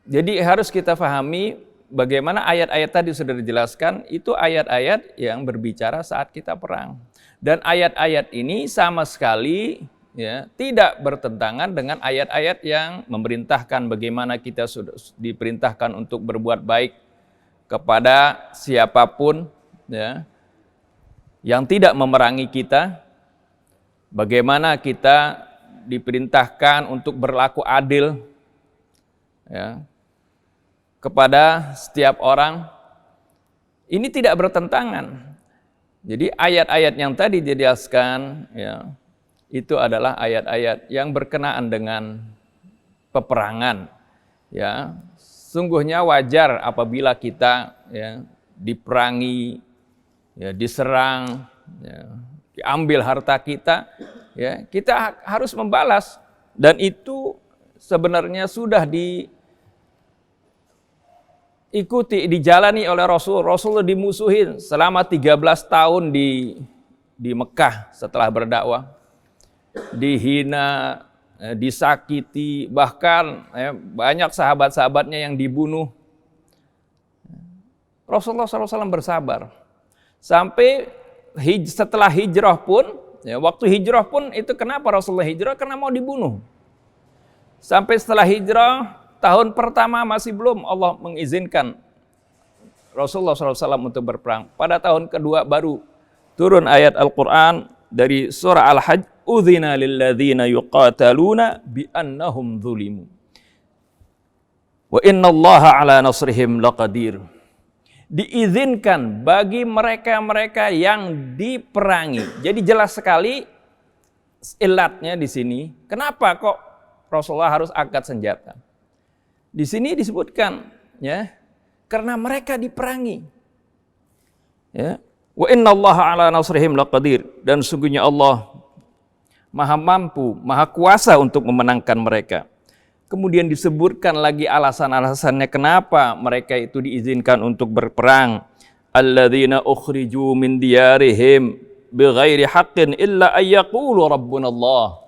Jadi harus kita pahami bagaimana ayat-ayat tadi sudah dijelaskan, itu ayat-ayat yang berbicara saat kita perang. Dan ayat-ayat ini sama sekali ya tidak bertentangan dengan ayat-ayat yang memerintahkan bagaimana kita sudah diperintahkan untuk berbuat baik kepada siapapun ya yang tidak memerangi kita, bagaimana kita diperintahkan untuk berlaku adil ya kepada setiap orang. Ini tidak bertentangan. Jadi ayat-ayat yang tadi dijelaskan ya itu adalah ayat-ayat yang berkenaan dengan peperangan. Ya, sungguhnya wajar apabila kita ya diperangi, ya diserang, ya, diambil harta kita, ya kita harus membalas. Dan itu sebenarnya sudah diikuti, dijalani oleh Rasul. Rasul dimusuhin selama 13 tahun di Mekah setelah berdakwah. Dihina, disakiti, bahkan banyak sahabat-sahabatnya yang dibunuh. Rasulullah SAW bersabar. Sampai setelah hijrah pun, ya, waktu hijrah pun itu kenapa Rasulullah hijrah? Karena mau dibunuh. Sampai setelah hijrah, tahun pertama masih belum Allah mengizinkan Rasulullah SAW untuk berperang. Pada tahun kedua baru turun ayat Al-Quran dari surah Al-Hajj, udzina lilladzina yuqataluna biannahum zulimu wa innallaha ala nasrihim laqadir. Diizinkan bagi mereka-mereka yang diperangi. Jadi jelas sekali ilatnya di sini. Kenapa kok Rasulullah harus angkat senjata? Di sini disebutkan ya, karena mereka diperangi. Ya. Wa innallaha ala nasrihim laqadir, dan sungguhnya Allah Maha mampu, Maha kuasa untuk memenangkan mereka. Kemudian disebutkan lagi alasan-alasannya kenapa mereka itu diizinkan untuk berperang. Alladzina ukhriju min diyarihim bighairi haqqin illa ayyaqulu rabbunallah.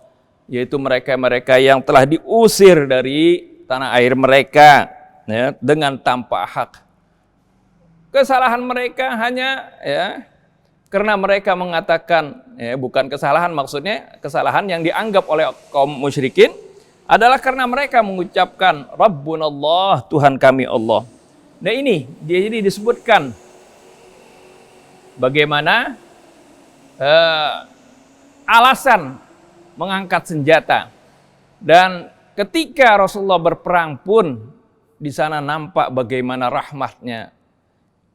Yaitu mereka-mereka yang telah diusir dari tanah air mereka ya, dengan tanpa hak. Kesalahan mereka hanya ya karena mereka mengatakan, ya, bukan kesalahan, maksudnya kesalahan yang dianggap oleh kaum musyrikin adalah karena mereka mengucapkan Rabbunallah, Tuhan kami Allah. Nah ini jadi disebutkan bagaimana alasan mengangkat senjata. Dan ketika Rasulullah berperang pun di sana nampak bagaimana rahmatnya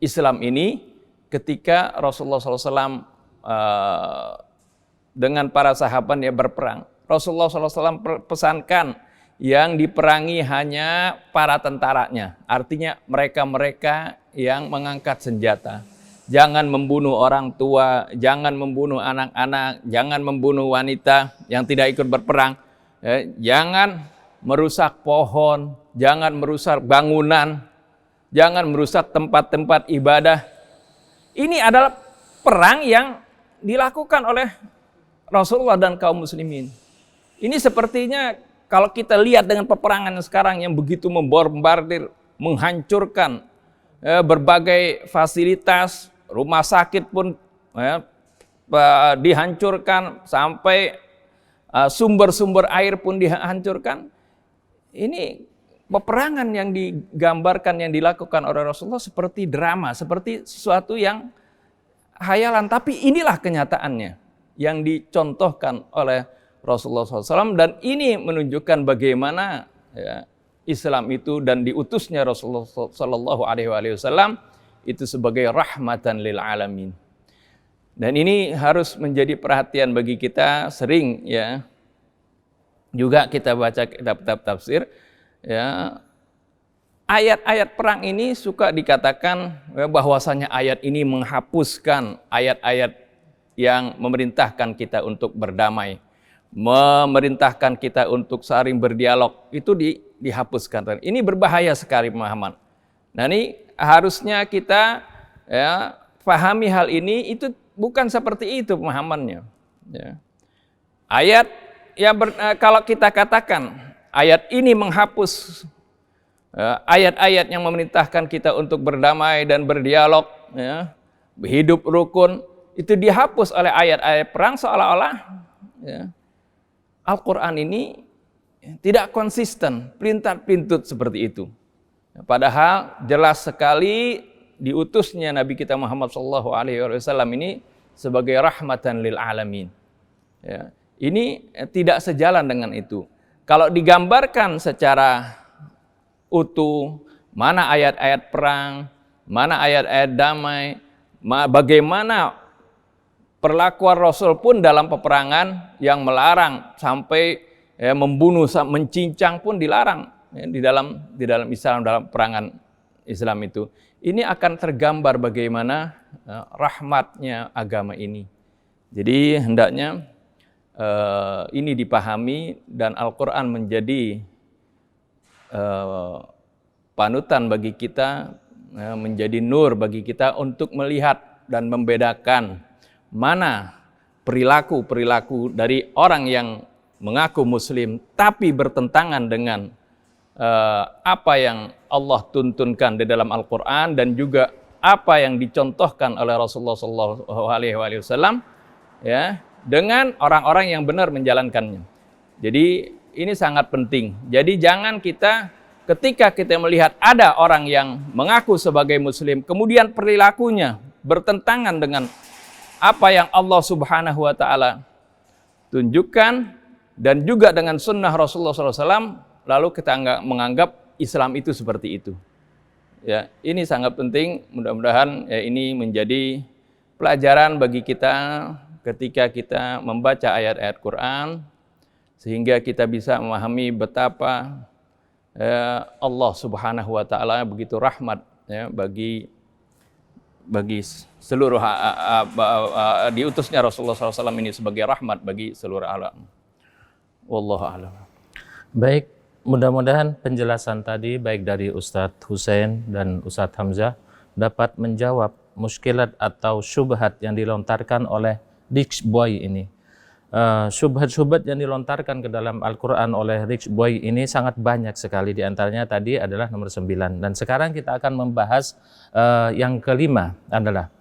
Islam ini. Ketika Rasulullah SAW dengan para sahabatnya berperang, Rasulullah SAW pesankan yang diperangi hanya para tentaranya, artinya mereka-mereka yang mengangkat senjata. Jangan membunuh orang tua, jangan membunuh anak-anak, jangan membunuh wanita yang tidak ikut berperang, jangan merusak pohon, jangan merusak bangunan, jangan merusak tempat-tempat ibadah. Ini adalah perang yang dilakukan oleh Rasulullah dan kaum muslimin. Ini sepertinya kalau kita lihat dengan peperangan sekarang yang begitu membombardir, menghancurkan berbagai fasilitas, rumah sakit pun dihancurkan, sampai sumber-sumber air pun dihancurkan. Ini peperangan yang digambarkan, yang dilakukan oleh Rasulullah seperti drama, seperti sesuatu yang hayalan. Tapi inilah kenyataannya yang dicontohkan oleh Rasulullah SAW. Dan ini menunjukkan bagaimana ya, Islam itu dan diutusnya Rasulullah SAW itu sebagai rahmatan lil alamin. Dan ini harus menjadi perhatian bagi kita. Sering ya juga kita baca kitab-kitab tafsir, ya, ayat-ayat perang ini suka dikatakan bahwasanya ayat ini menghapuskan ayat-ayat yang memerintahkan kita untuk berdamai, memerintahkan kita untuk saling berdialog, itu dihapuskan. Ini berbahaya sekali pemahaman. Nah ini harusnya kita ya, pahami hal ini, itu bukan seperti itu pemahamannya. Ya. Ayat yang kalau kita katakan ayat ini menghapus ayat-ayat yang memerintahkan kita untuk berdamai dan berdialog, ya, hidup rukun, itu dihapus oleh ayat-ayat perang, seolah-olah ya, Al-Quran ini tidak konsisten, pelintat-pelintut seperti itu. Padahal jelas sekali diutusnya Nabi kita Muhammad SAW ini sebagai rahmatan lil alamin. Ya, ini tidak sejalan dengan itu. Kalau digambarkan secara utuh, mana ayat-ayat perang, mana ayat-ayat damai, bagaimana perlakuan Rasul pun dalam peperangan yang melarang sampai ya, membunuh, mencincang pun dilarang ya, di dalam Islam, dalam perangan Islam itu. Ini akan tergambar bagaimana rahmatnya agama ini. Jadi hendaknya ini dipahami dan Al-Quran menjadi panutan bagi kita, menjadi nur bagi kita untuk melihat dan membedakan mana perilaku-perilaku dari orang yang mengaku muslim tapi bertentangan dengan apa yang Allah tuntunkan di dalam Al-Quran dan juga apa yang dicontohkan oleh Rasulullah SAW ya, dengan orang-orang yang benar menjalankannya. Jadi ini sangat penting. Jadi jangan kita ketika kita melihat ada orang yang mengaku sebagai muslim kemudian perilakunya bertentangan dengan apa yang Allah Subhanahu wa taala tunjukkan dan juga dengan sunnah Rasulullah SAW, lalu kita menganggap Islam itu seperti itu. Ya, ini sangat penting. Mudah-mudahan ya, ini menjadi pelajaran bagi kita ketika kita membaca ayat-ayat Quran, sehingga kita bisa memahami betapa Allah Subhanahu wa taala begitu rahmat ya, bagi seluruh diutusnya Rasulullah SAW ini sebagai rahmat bagi seluruh alam. Wallahu a'lam. Baik, mudah-mudahan penjelasan tadi baik dari Ustadz Hussein dan Ustadz Hamzah dapat menjawab muskilat atau syubhat yang dilontarkan oleh Rich Boy ini. Syubhat-syubhat yang dilontarkan ke dalam Al-Quran oleh Rich Boy ini sangat banyak sekali. Di antaranya tadi adalah nomor 9. Dan sekarang kita akan membahas yang kelima adalah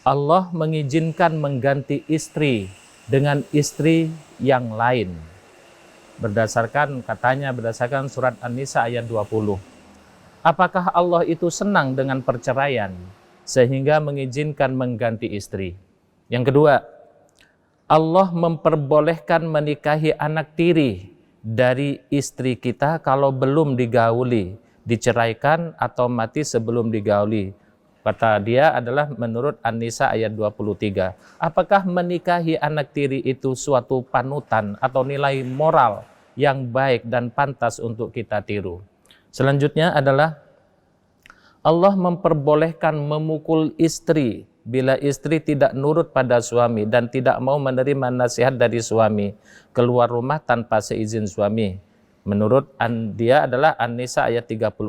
Allah mengizinkan mengganti istri dengan istri yang lain. Berdasarkan surat An-Nisa ayat 20. Apakah Allah itu senang dengan perceraian sehingga mengizinkan mengganti istri? Yang kedua, Allah memperbolehkan menikahi anak tiri dari istri kita kalau belum digauli, diceraikan atau mati sebelum digauli. Kata dia adalah menurut An-Nisa ayat 23. Apakah menikahi anak tiri itu suatu panutan atau nilai moral yang baik dan pantas untuk kita tiru? Selanjutnya adalah Allah memperbolehkan memukul istri bila istri tidak nurut pada suami dan tidak mau menerima nasihat dari suami, keluar rumah tanpa seizin suami. Menurut dia adalah An-Nisa ayat 34.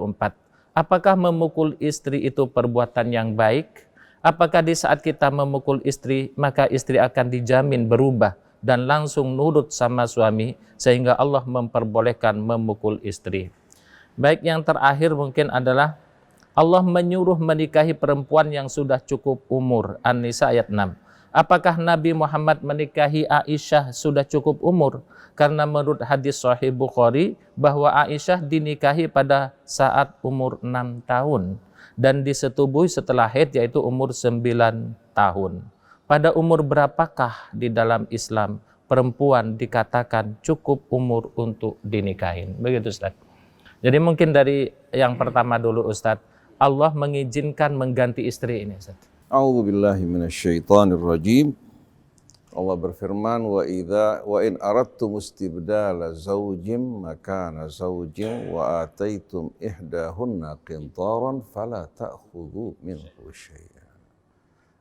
Apakah memukul istri itu perbuatan yang baik? Apakah di saat kita memukul istri, maka istri akan dijamin berubah dan langsung nurut sama suami, sehingga Allah memperbolehkan memukul istri? Baik, yang terakhir mungkin adalah Allah menyuruh menikahi perempuan yang sudah cukup umur. An-Nisa ayat 6. Apakah Nabi Muhammad menikahi Aisyah sudah cukup umur? Karena menurut hadis Sahih Bukhari bahwa Aisyah dinikahi pada saat umur 6 tahun dan disetubuhi setelah haid yaitu umur 9 tahun. Pada umur berapakah di dalam Islam perempuan dikatakan cukup umur untuk dinikahin? Begitu Ustaz. Jadi mungkin dari yang pertama dulu Ustaz, Allah mengizinkan mengganti istri ini Ustaz. A'udzubillahi minasyaitonirrajim. Allah berfirman, wa in aradtum istibdala zawjin makana zawjin wa ataitum ihdahunna qintaran fala ta'khudhu minhu syai'an.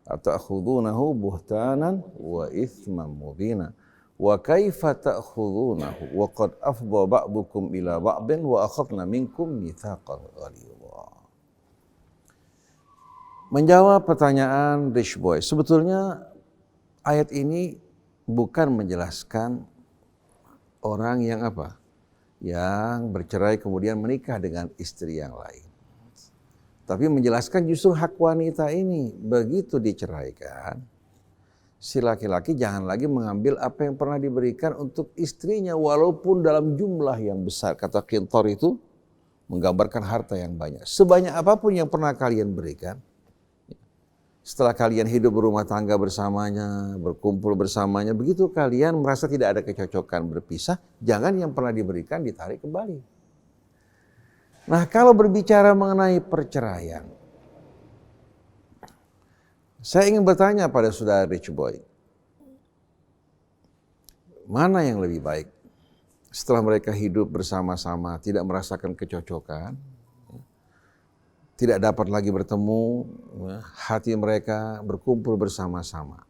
Ata'khudhunahu buhtanan wa ithman mubina. Wa kaifa ta'khudhunahu wa qad afdha ba'dukum ila ba'din wa akhadna minkum mitsaqan ghalidha. Menjawab pertanyaan Rich Boy, sebetulnya ayat ini bukan menjelaskan orang yang yang bercerai kemudian menikah dengan istri yang lain. Tapi menjelaskan justru hak wanita ini, begitu diceraikan, si laki-laki jangan lagi mengambil apa yang pernah diberikan untuk istrinya walaupun dalam jumlah yang besar. Kata Qintar itu menggambarkan harta yang banyak. Sebanyak apapun yang pernah kalian berikan, setelah kalian hidup berumah tangga bersamanya, berkumpul bersamanya, begitu kalian merasa tidak ada kecocokan berpisah, jangan yang pernah diberikan ditarik kembali. Nah, kalau berbicara mengenai perceraian, saya ingin bertanya pada saudara Rich Boy, mana yang lebih baik? Setelah mereka hidup bersama-sama, tidak merasakan kecocokan, tidak dapat lagi bertemu, hati mereka berkumpul bersama-sama.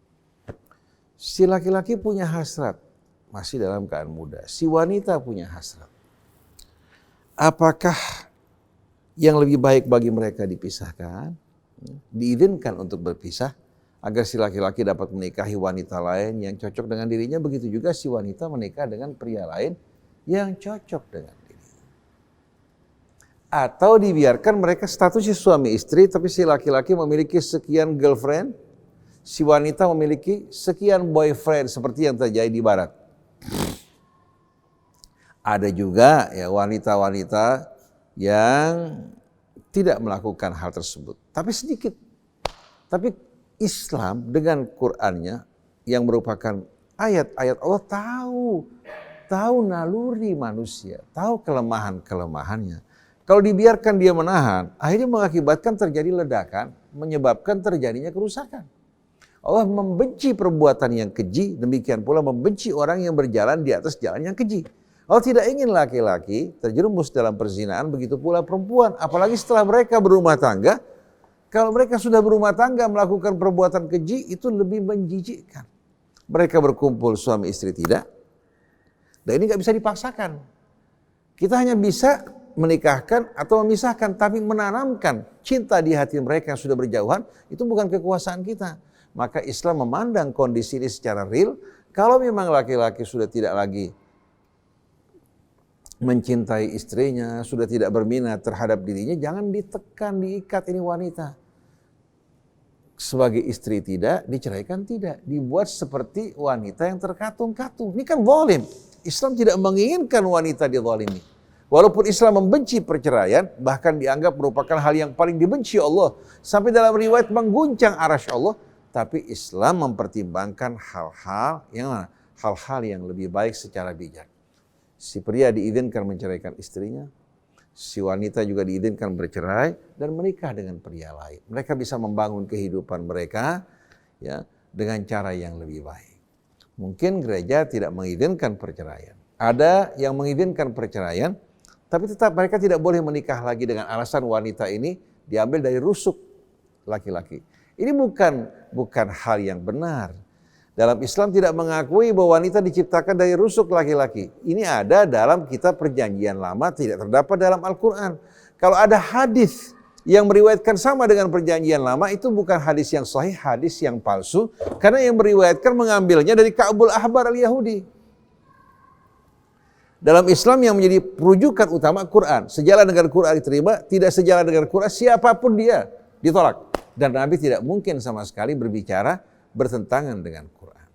Si laki-laki punya hasrat, masih dalam keadaan muda. Si wanita punya hasrat. Apakah yang lebih baik bagi mereka dipisahkan, diizinkan untuk berpisah, agar si laki-laki dapat menikahi wanita lain yang cocok dengan dirinya, begitu juga si wanita menikah dengan pria lain yang cocok dengan dirinya. Atau dibiarkan mereka statusnya suami istri, tapi si laki-laki memiliki sekian girlfriend, si wanita memiliki sekian boyfriend, seperti yang terjadi di barat. Ada juga ya wanita-wanita yang tidak melakukan hal tersebut, tapi sedikit. Tapi Islam dengan Qur'annya yang merupakan ayat-ayat Allah tahu naluri manusia, tahu kelemahan-kelemahannya. Kalau dibiarkan dia menahan, akhirnya mengakibatkan terjadi ledakan, menyebabkan terjadinya kerusakan. Allah membenci perbuatan yang keji, demikian pula membenci orang yang berjalan di atas jalan yang keji. Allah tidak ingin laki-laki terjerumus dalam perzinahan, begitu pula perempuan. Apalagi setelah mereka berumah tangga, kalau mereka sudah berumah tangga melakukan perbuatan keji, itu lebih menjijikkan. Mereka berkumpul suami istri tidak, dan ini nggak bisa dipaksakan. Kita hanya bisa menikahkan atau memisahkan, tapi menanamkan cinta di hati mereka yang sudah berjauhan, itu bukan kekuasaan kita. Maka Islam memandang kondisi ini secara real. Kalau memang laki-laki sudah tidak lagi mencintai istrinya, sudah tidak berminat terhadap dirinya, jangan ditekan, diikat ini wanita. Sebagai istri tidak, diceraikan tidak. Dibuat seperti wanita yang terkatung-katung. Ini kan zalim. Islam tidak menginginkan wanita dizalimi. Walaupun Islam membenci perceraian, bahkan dianggap merupakan hal yang paling dibenci Allah. Sampai dalam riwayat mengguncang arasy Allah. Tapi Islam mempertimbangkan hal-hal yang lebih baik secara bijak. Si pria diizinkan menceraikan istrinya, si wanita juga diizinkan bercerai dan menikah dengan pria lain. Mereka bisa membangun kehidupan mereka ya dengan cara yang lebih baik. Mungkin gereja tidak mengizinkan perceraian. Ada yang mengizinkan perceraian, tapi tetap mereka tidak boleh menikah lagi dengan alasan wanita ini diambil dari rusuk laki-laki. Ini bukan hal yang benar. Dalam Islam tidak mengakui bahwa wanita diciptakan dari rusuk laki-laki. Ini ada dalam kitab Perjanjian Lama, tidak terdapat dalam Al-Quran. Kalau ada hadis yang meriwayatkan sama dengan Perjanjian Lama, itu bukan hadis yang sahih, hadis yang palsu. Karena yang meriwayatkan mengambilnya dari Ka'bul Ahbar al-Yahudi. Dalam Islam yang menjadi rujukan utama Quran. Sejalan dengan Quran diterima, tidak sejalan dengan Quran, siapapun dia ditolak. Dan Nabi tidak mungkin sama sekali berbicara bertentangan dengan Quran.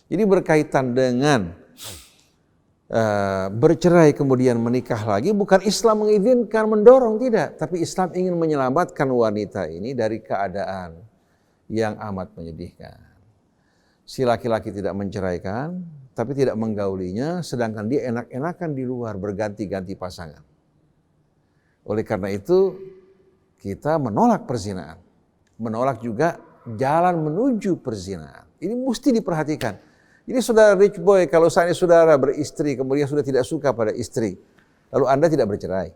Jadi berkaitan dengan bercerai kemudian menikah lagi, bukan Islam mengizinkan, mendorong, tidak. Tapi Islam ingin menyelamatkan wanita ini dari keadaan yang amat menyedihkan. Si laki-laki tidak menceraikan, tapi tidak menggaulinya, sedangkan dia enak-enakan di luar, berganti-ganti pasangan. Oleh karena itu, kita menolak perzinahan. Menolak juga jalan menuju perzinahan. Ini mesti diperhatikan. Ini saudara Rich Boy, kalau seandainya saudara beristri, kemudian sudah tidak suka pada istri, lalu Anda tidak bercerai.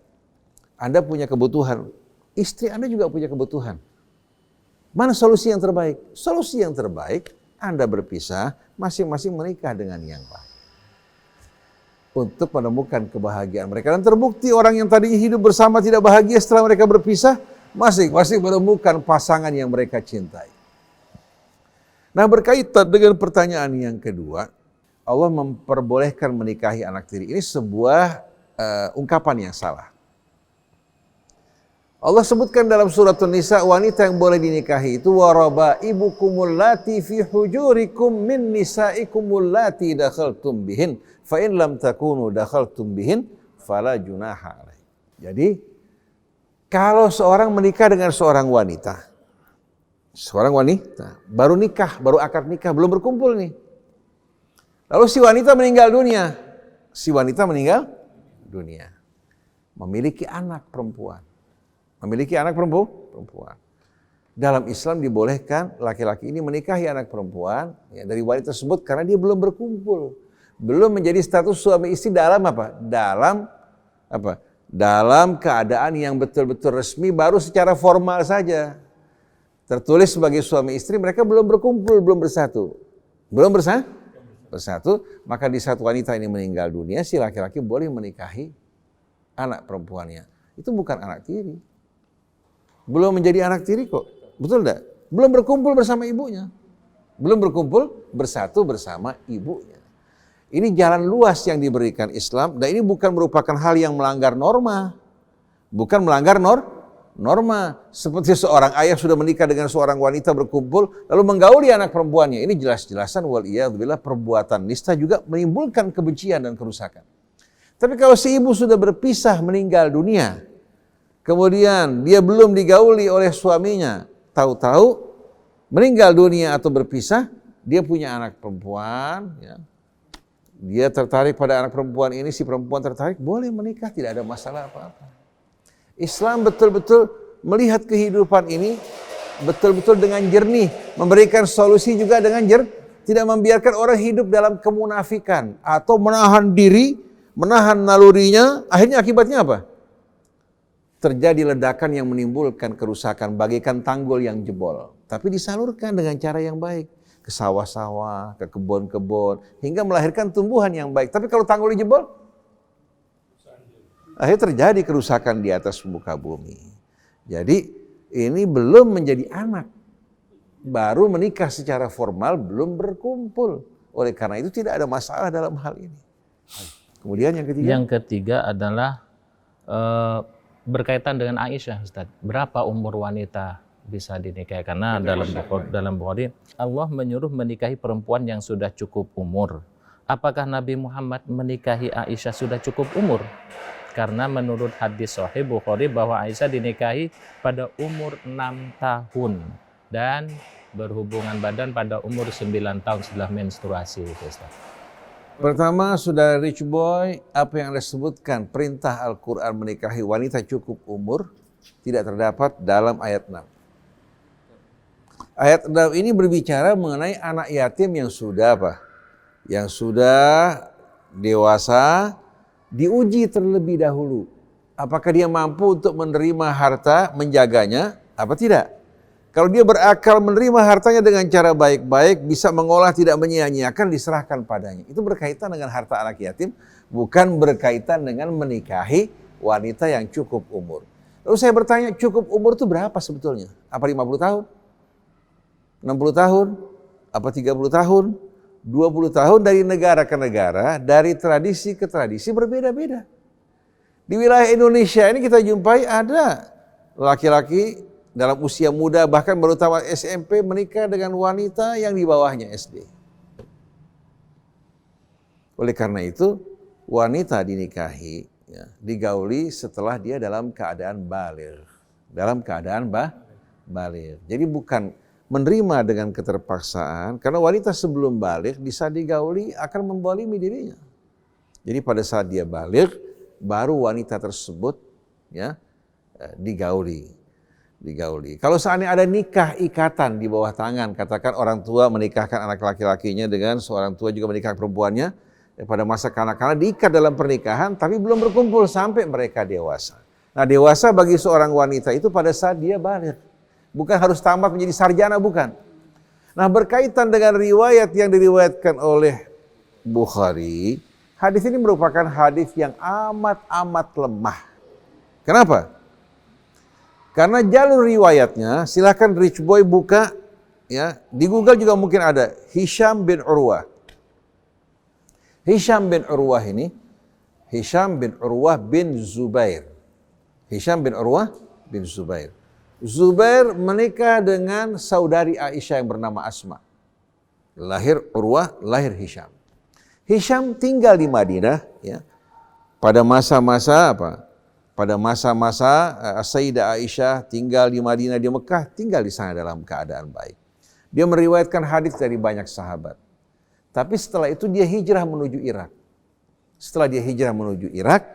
Anda punya kebutuhan, istri Anda juga punya kebutuhan. Mana solusi yang terbaik? Solusi yang terbaik, Anda berpisah, masing-masing menikah dengan yang baik. Untuk menemukan kebahagiaan mereka. Dan terbukti orang yang tadinya hidup bersama tidak bahagia setelah mereka berpisah, masing-masing menemukan pasangan yang mereka cintai. Nah, berkaitan dengan pertanyaan yang kedua, Allah memperbolehkan menikahi anak tiri. Ini sebuah ungkapan yang salah. Allah sebutkan dalam surat An-Nisa, wanita yang boleh dinikahi itu warabaibukumul lati fi hujurikum min nisaikumul lati dakhaltum bihin fa in lam takunu dakhaltum bihin fala junaha alaih. Jadi kalau seorang menikah dengan seorang wanita baru nikah, baru akad nikah, belum berkumpul nih. Lalu si wanita meninggal dunia. Memiliki anak perempuan. Dalam Islam dibolehkan laki-laki ini menikahi anak perempuan ya, dari wanita tersebut karena dia belum berkumpul. Belum menjadi status suami istri dalam apa? Dalam keadaan yang betul-betul resmi, baru secara formal saja. Tertulis sebagai suami istri, mereka belum berkumpul, belum bersatu. Maka di saat wanita ini meninggal dunia, si laki-laki boleh menikahi anak perempuannya. Itu bukan anak tiri. Belum menjadi anak tiri kok. Betul enggak? Belum berkumpul bersama ibunya. Belum berkumpul bersatu bersama ibunya. Ini jalan luas yang diberikan Islam, dan ini bukan merupakan hal yang melanggar norma. Bukan melanggar norma. Seperti seorang ayah sudah menikah dengan seorang wanita berkumpul, lalu menggauli anak perempuannya. Ini jelas-jelasan waliyadzubillah perbuatan nista, juga menimbulkan kebencian dan kerusakan. Tapi kalau si ibu sudah berpisah meninggal dunia, kemudian dia belum digauli oleh suaminya, tahu-tahu meninggal dunia atau berpisah, dia punya anak perempuan, ya. Dia tertarik pada anak perempuan ini, si perempuan tertarik, boleh menikah, tidak ada masalah apa-apa. Islam betul-betul melihat kehidupan ini betul-betul dengan jernih, memberikan solusi juga dengan jernih, tidak membiarkan orang hidup dalam kemunafikan atau menahan diri, menahan nalurinya. Akhirnya akibatnya apa? Terjadi ledakan yang menimbulkan kerusakan, bagaikan tanggul yang jebol. Tapi disalurkan dengan cara yang baik, ke sawah-sawah, ke kebun-kebun, hingga melahirkan tumbuhan yang baik. Tapi kalau tanggul jebol, akhirnya terjadi kerusakan di atas muka bumi. Jadi ini belum menjadi anak, baru menikah secara formal, belum berkumpul. Oleh karena itu tidak ada masalah dalam hal ini. Kemudian yang ketiga? Yang ketiga adalah berkaitan dengan Aisyah, Ustaz. Berapa umur wanita bisa dinikahi? Karena dalam Bukhari Allah menyuruh menikahi perempuan yang sudah cukup umur. Apakah Nabi Muhammad menikahi Aisyah sudah cukup umur? Karena menurut hadis Sahih Bukhari bahwa Aisyah dinikahi pada umur 6 tahun dan berhubungan badan pada umur 9 tahun setelah menstruasi, Ustaz. Pertama, saudara Rich Boy, apa yang Anda sebutkan perintah Al-Quran menikahi wanita cukup umur tidak terdapat dalam ayat 6. Ayat 6 ini berbicara mengenai anak yatim yang sudah Yang sudah dewasa, diuji terlebih dahulu. Apakah dia mampu untuk menerima harta, menjaganya, apa tidak? Kalau dia berakal menerima hartanya dengan cara baik-baik, bisa mengolah, tidak menyia-nyiakan, diserahkan padanya. Itu berkaitan dengan harta anak yatim, bukan berkaitan dengan menikahi wanita yang cukup umur. Lalu saya bertanya, cukup umur itu berapa sebetulnya? Apa 50 tahun? 60 tahun? Apa 30 tahun? 20 tahun? Dari negara ke negara, dari tradisi ke tradisi berbeda-beda. Di wilayah Indonesia ini kita jumpai ada laki-laki dalam usia muda, bahkan baru tamat SMP, menikah dengan wanita yang di bawahnya SD. Oleh karena itu, wanita dinikahi, ya, digauli setelah dia dalam keadaan baligh. Dalam keadaan baligh. Jadi bukan menerima dengan keterpaksaan, karena wanita sebelum baligh bisa digauli akan membalimi dirinya. Jadi pada saat dia baligh, baru wanita tersebut ya digauli. Kalau seandainya ada nikah ikatan di bawah tangan, katakan orang tua menikahkan anak laki-lakinya dengan seorang tua juga menikah perempuannya, pada masa kanak-kanak diikat dalam pernikahan, tapi belum berkumpul sampai mereka dewasa. Nah, dewasa bagi seorang wanita itu pada saat dia baligh. Bukan harus tamat menjadi sarjana, bukan. Nah, berkaitan dengan riwayat yang diriwayatkan oleh Bukhari, hadis ini merupakan hadis yang amat lemah. Kenapa? Karena jalur riwayatnya, silakan Rich Boy buka, ya, di Google juga mungkin ada, Hisham bin Urwah. Hisham bin Urwah ini, Hisham bin Urwah bin Zubair. Hisham bin Urwah bin Zubair. Zubair menikah dengan saudari Aisyah yang bernama Asma. Lahir Urwah, lahir Hisham. Hisham tinggal di Madinah ya. Pada masa-masa apa? Pada masa-masa Sayyidah Aisyah tinggal di Madinah, di Mekah, tinggal di sana dalam keadaan baik. Dia meriwayatkan hadis dari banyak sahabat. Tapi setelah itu dia hijrah menuju Irak. Setelah dia hijrah menuju Irak,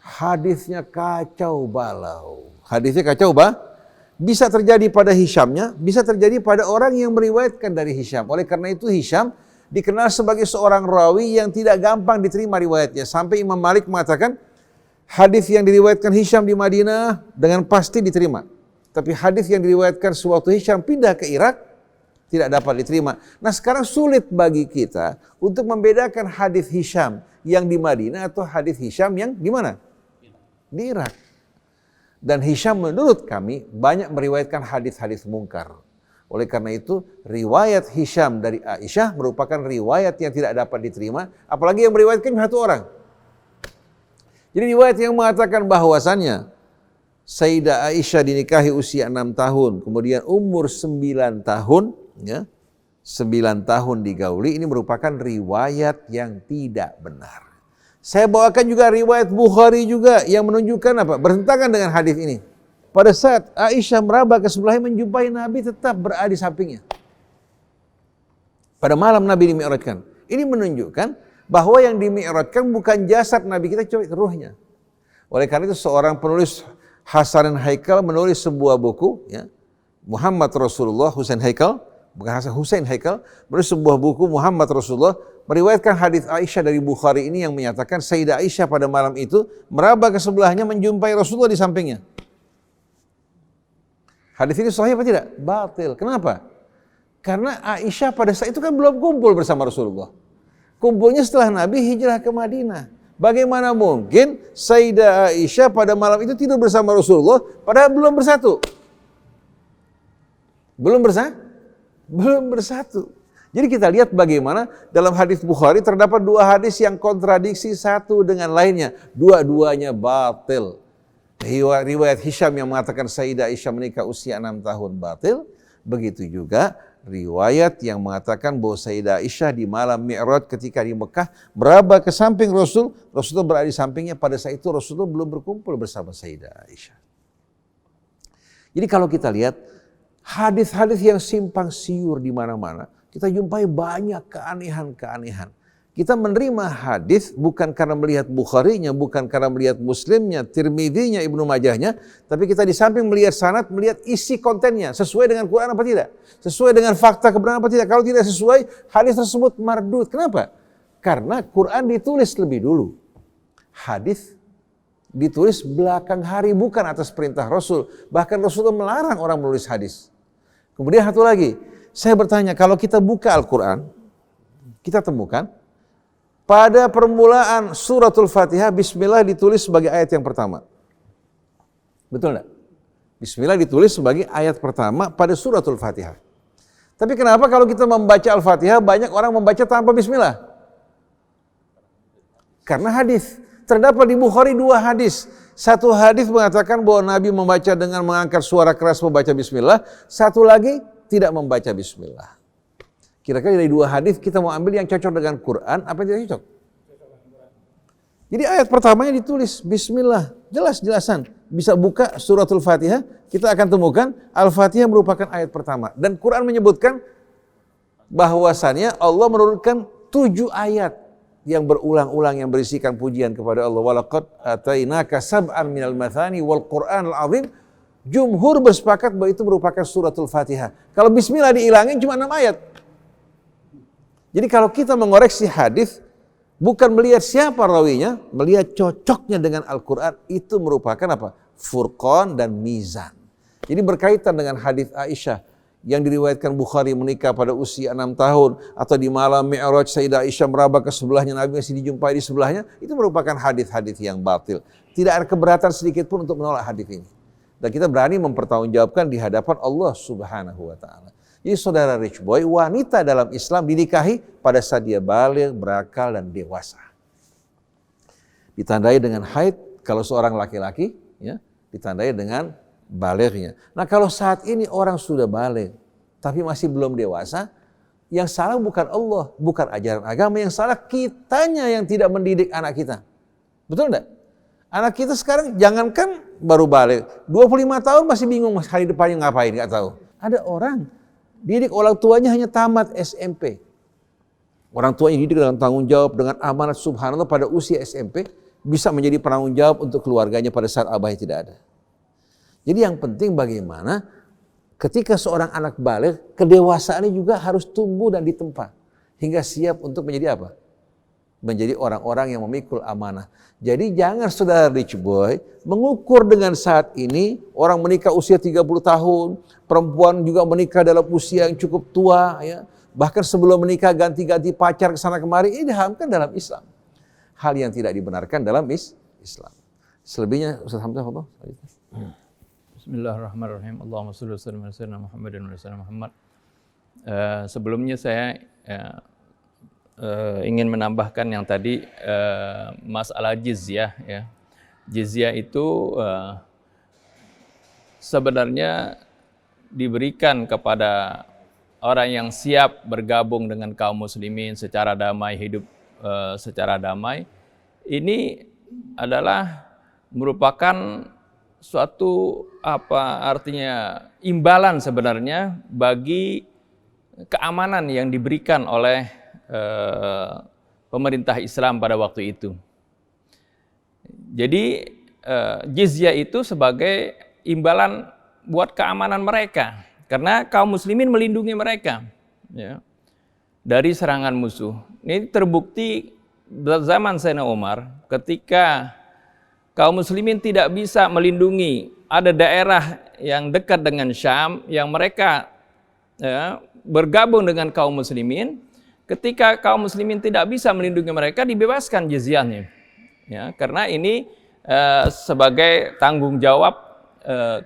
hadisnya kacau balau. Hadisnya kacau balau. Bisa terjadi pada Hishamnya, bisa terjadi pada orang yang meriwayatkan dari Hisham. Oleh karena itu Hisham dikenal sebagai seorang rawi yang tidak gampang diterima riwayatnya. Sampai Imam Malik mengatakan, hadis yang diriwayatkan Hisham di Madinah dengan pasti diterima. Tapi hadis yang diriwayatkan sewaktu Hisham pindah ke Irak, tidak dapat diterima. Nah sekarang sulit bagi kita untuk membedakan hadis Hisham yang di Madinah atau hadis Hisham yang di mana? Di Irak. Dan Hisham menurut kami banyak meriwayatkan hadis-hadis mungkar. Oleh karena itu riwayat Hisham dari Aisyah merupakan riwayat yang tidak dapat diterima. Apalagi yang meriwayatkan satu orang. Jadi riwayat yang mengatakan bahwasannya Sayyidah Aisyah dinikahi usia 6 tahun. Kemudian umur 9 tahun. Ya, 9 tahun digauli. Ini merupakan riwayat yang tidak benar. Saya bawakan juga riwayat Bukhari juga yang menunjukkan apa? Bertentangan dengan hadis ini. Pada saat Aisyah meraba ke sebelahnya menjumpai Nabi tetap berada di sampingnya. Pada malam Nabi dimi'rajkan. Ini menunjukkan bahwa yang dimi'rajkan bukan jasad Nabi kita, coba ruhnya. Oleh karena itu seorang penulis Hasan Haikal menulis sebuah buku ya. Muhammad Rasulullah Husain Haikal, bukan Hasan Husain Haikal, menulis sebuah buku Muhammad Rasulullah meriwayatkan hadis Aisyah dari Bukhari ini yang menyatakan Sayyidah Aisyah pada malam itu meraba ke sebelahnya menjumpai Rasulullah di sampingnya. Hadis ini sahih apa tidak? Batil. Kenapa? Karena Aisyah pada saat itu kan belum kumpul bersama Rasulullah. Kumpulnya setelah Nabi hijrah ke Madinah. Bagaimana mungkin Sayyidah Aisyah pada malam itu tidur bersama Rasulullah padahal belum bersatu? Belum bersatu. Jadi kita lihat bagaimana dalam hadis Bukhari terdapat dua hadis yang kontradiksi satu dengan lainnya. Dua-duanya batil. Riwayat Hisham yang mengatakan Sayyidah Aisyah menikah usia 6 tahun batil. Begitu juga riwayat yang mengatakan bahwa Sayyidah Aisyah di malam Mi'raj ketika di Mekah meraba ke samping Rasulullah berada di sampingnya. Pada saat itu Rasulullah belum berkumpul bersama Sayyidah Aisyah. Jadi kalau kita lihat hadis-hadis yang simpang siur di mana-mana, kita jumpai banyak keanehan-keanehan. Kita menerima hadis bukan karena melihat Bukharinya, bukan karena melihat Muslimnya, Tirmidzinya, Ibnu Majahnya, tapi kita di samping melihat sanad, melihat isi kontennya, sesuai dengan Quran apa tidak? Sesuai dengan fakta kebenaran apa tidak? Kalau tidak sesuai, hadis tersebut mardud. Kenapa? Karena Quran ditulis lebih dulu. Hadis ditulis belakang hari, bukan atas perintah Rasul. Bahkan Rasulullah melarang orang menulis hadis. Kemudian satu lagi, saya bertanya, kalau kita buka Al-Quran, kita temukan pada permulaan suratul Fatihah, Bismillah ditulis sebagai ayat yang pertama. Betul enggak? Bismillah ditulis sebagai ayat pertama pada suratul Fatihah. Tapi kenapa kalau kita membaca Al-Fatihah, banyak orang membaca tanpa Bismillah? Karena hadis. Terdapat di Bukhari 2 hadis. Satu hadis mengatakan bahwa Nabi membaca dengan mengangkat suara keras membaca Bismillah. Satu lagi tidak membaca Bismillah. Kira-kira dari 2 hadis kita mau ambil yang cocok dengan Quran, apa yang tidak cocok? Jadi ayat pertamanya ditulis Bismillah, jelas-jelasan. Bisa buka suratul Fatihah, kita akan temukan Al-Fatihah merupakan ayat pertama. Dan Quran menyebutkan bahwasannya Allah menurunkan 7 ayat yang berulang-ulang yang berisikan pujian kepada Allah. Walaqad atainaka sab'an minal mathani wal Qur'anal azim. Jumhur bersepakat bahwa itu merupakan suratul Fatihah. Kalau Bismillah dihilangin cuma 6 ayat. Jadi kalau kita mengoreksi hadis bukan melihat siapa rawinya, melihat cocoknya dengan Al-Quran, itu merupakan apa? Furqan dan mizan. Jadi berkaitan dengan hadis Aisyah yang diriwayatkan Bukhari menikah pada usia 6 tahun, atau di malam Mi'raj Sayyidah Aisyah meraba ke sebelahnya, Nabi masih dijumpai di sebelahnya, itu merupakan hadis-hadis yang batil. Tidak ada keberatan sedikit pun untuk menolak hadis ini. Dan kita berani mempertanggungjawabkan di hadapan Allah Subhanahu wa taala. Jadi saudara Rich Boy, wanita dalam Islam dinikahi pada saat dia baligh, berakal dan dewasa. Ditandai dengan haid kalau seorang laki-laki, ya, ditandai dengan baleghnya. Nah, kalau saat ini orang sudah baligh tapi masih belum dewasa, yang salah bukan Allah, bukan ajaran agama, yang salah kitanya yang tidak mendidik anak kita. Betul enggak? Anak kita sekarang jangankan baru balik, 25 tahun masih bingung hari depannya ngapain, nggak tahu. Ada orang didik orang tuanya hanya tamat SMP. Orang tuanya didik dengan tanggung jawab, dengan amanat, subhanallah, pada usia SMP bisa menjadi penanggung jawab untuk keluarganya pada saat abahnya tidak ada. Jadi yang penting bagaimana ketika seorang anak balik, kedewasaannya juga harus tumbuh dan ditempa hingga siap untuk menjadi apa? Menjadi orang-orang yang memikul amanah. Jadi jangan saudara rich boy mengukur dengan saat ini orang menikah usia 30 tahun, perempuan juga menikah dalam usia yang cukup tua, ya. Bahkan sebelum menikah ganti-ganti pacar ke sana kemari, ini diharamkan dalam Islam. Hal yang tidak dibenarkan dalam Islam. Selebihnya Ustaz Hamzah, Allah. Bismillahirrahmanirrahim. Allahumma shalli wa sallim ala sayyidina Muhammadin wa ala Muhammad. Sebelumnya saya ingin menambahkan yang tadi masalah jizyah, ya. Jizyah itu sebenarnya diberikan kepada orang yang siap bergabung dengan kaum muslimin secara damai, hidup secara damai. Ini adalah merupakan suatu imbalan sebenarnya bagi keamanan yang diberikan oleh pemerintah Islam pada waktu itu. Jadi jizyah itu sebagai imbalan buat keamanan mereka, karena kaum muslimin melindungi mereka, ya, dari serangan musuh. Ini terbukti zaman Sayyidina Umar ketika kaum muslimin tidak bisa melindungi, ada daerah yang dekat dengan Syam yang mereka, ya, bergabung dengan kaum muslimin. Ketika kaum muslimin tidak bisa melindungi mereka, dibebaskan jizyahnya, ya, karena ini sebagai tanggung jawab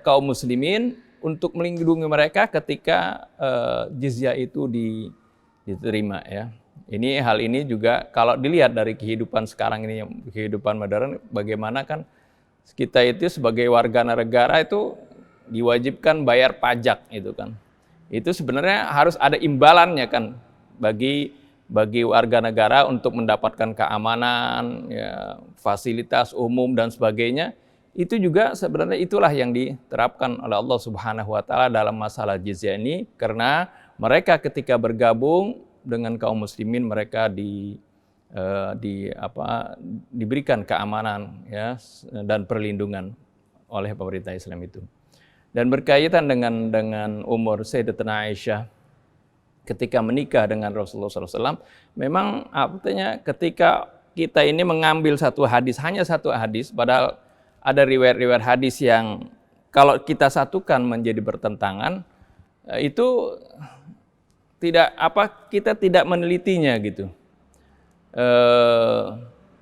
kaum muslimin untuk melindungi mereka ketika jizyah itu diterima, ya. Hal ini juga kalau dilihat dari kehidupan sekarang ini, kehidupan modern, bagaimana kan kita itu sebagai warga negara itu diwajibkan bayar pajak, itu kan. Itu sebenarnya harus ada imbalannya kan bagi warga negara untuk mendapatkan keamanan, ya, fasilitas umum dan sebagainya. Itu juga sebenarnya itulah yang diterapkan oleh Allah Subhanahu wa taala dalam masalah jizyah ini, karena mereka ketika bergabung dengan kaum muslimin, mereka diberikan keamanan, ya, dan perlindungan oleh pemerintah Islam itu. Dan berkaitan dengan umur Sayyidatina Aisyah ketika menikah dengan Rasulullah SAW, memang artinya ketika kita ini mengambil satu hadis, hanya satu hadis, padahal ada riwayat-riwayat hadis yang kalau kita satukan menjadi bertentangan, itu kita tidak menelitinya gitu.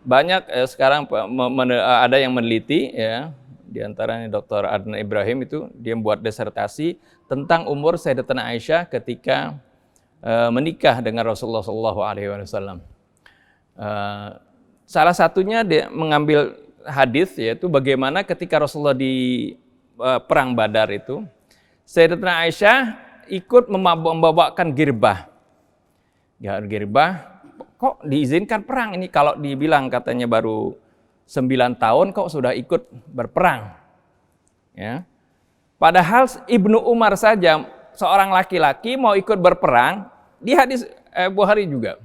Banyak sekarang ada yang meneliti, ya, di antaranya Dr. Adnan Ibrahim, itu dia membuat disertasi tentang umur Sayyidatina Aisyah ketika menikah dengan Rasulullah SAW. Salah satunya dia mengambil hadis, yaitu bagaimana ketika Rasulullah di perang Badar itu, Sayyidatina Aisyah ikut membawakan girbah. Ya, girbah, kok diizinkan perang ini? Kalau dibilang katanya baru 9 tahun kok sudah ikut berperang. Ya. Padahal Ibnu Umar saja, seorang laki-laki mau ikut berperang, di hadis Bukhari juga,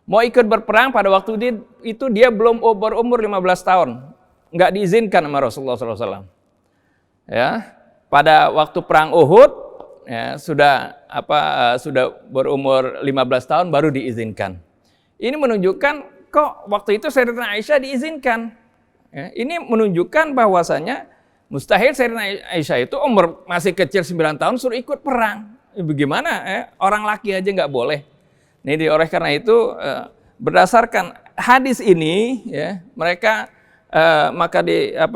mau ikut berperang pada waktu itu dia belum berumur 15 tahun. Nggak diizinkan sama Rasulullah SAW. Ya. Pada waktu perang Uhud, ya, sudah berumur 15 tahun baru diizinkan. Ini menunjukkan kok waktu itu Sayyidatina Aisyah diizinkan. Ya, ini menunjukkan bahwasanya mustahil Sayyidatina Aisyah itu umur masih kecil 9 tahun suruh ikut perang. Bagaimana? Orang laki aja nggak boleh. Ini oleh karena itu berdasarkan hadis ini, ya, mereka maka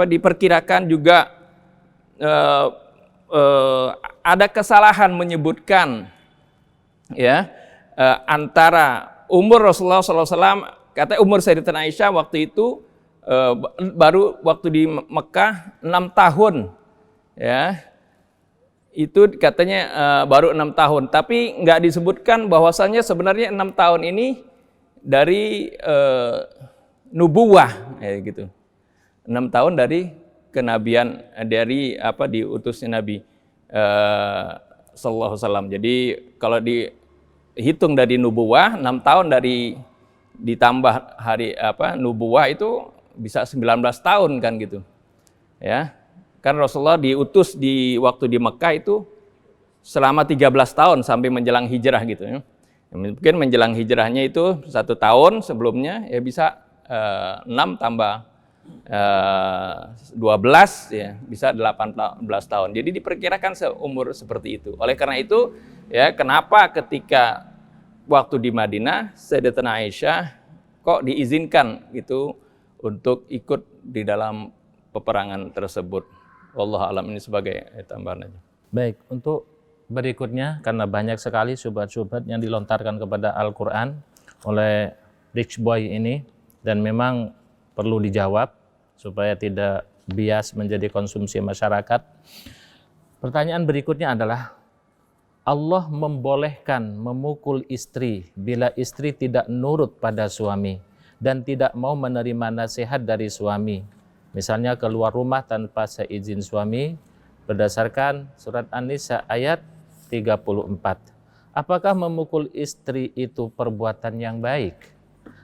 diperkirakan juga ada kesalahan menyebutkan, ya, antara umur Rasulullah SAW, kata umur Sayyidatina Aisyah waktu itu baru waktu di Mekah 6 tahun, ya. Itu katanya baru 6 tahun, tapi nggak disebutkan bahwasanya sebenarnya 6 tahun ini dari nubuwah, ya gitu. 6 tahun dari kenabian, dari diutusnya Nabi sallallahu alaihi wasallam. Jadi kalau dihitung dari nubuwah, 6 tahun dari ditambah hari nubuwah itu bisa 19 tahun kan gitu. Ya. Kan Rasulullah diutus di waktu di Mekah itu selama 13 tahun sampai menjelang hijrah gitu ya. Mungkin menjelang hijrahnya itu 1 tahun sebelumnya, ya bisa 6 tambah 12 ya, bisa 18 tahun. Jadi diperkirakan seumur seperti itu. Oleh karena itu ya, kenapa ketika waktu di Madinah Sayyidatina Aisyah kok diizinkan gitu untuk ikut di dalam peperangan tersebut. Wallahu alam, ini sebagai tambahan aja. Baik, untuk berikutnya, karena banyak sekali syubhat-syubhat yang dilontarkan kepada Al-Quran oleh Rich Boy ini, dan memang perlu dijawab supaya tidak bias menjadi konsumsi masyarakat. Pertanyaan berikutnya adalah, Allah membolehkan memukul istri bila istri tidak nurut pada suami dan tidak mau menerima nasihat dari suami. Misalnya keluar rumah tanpa seizin suami berdasarkan surat An-Nisa ayat 34. Apakah memukul istri itu perbuatan yang baik?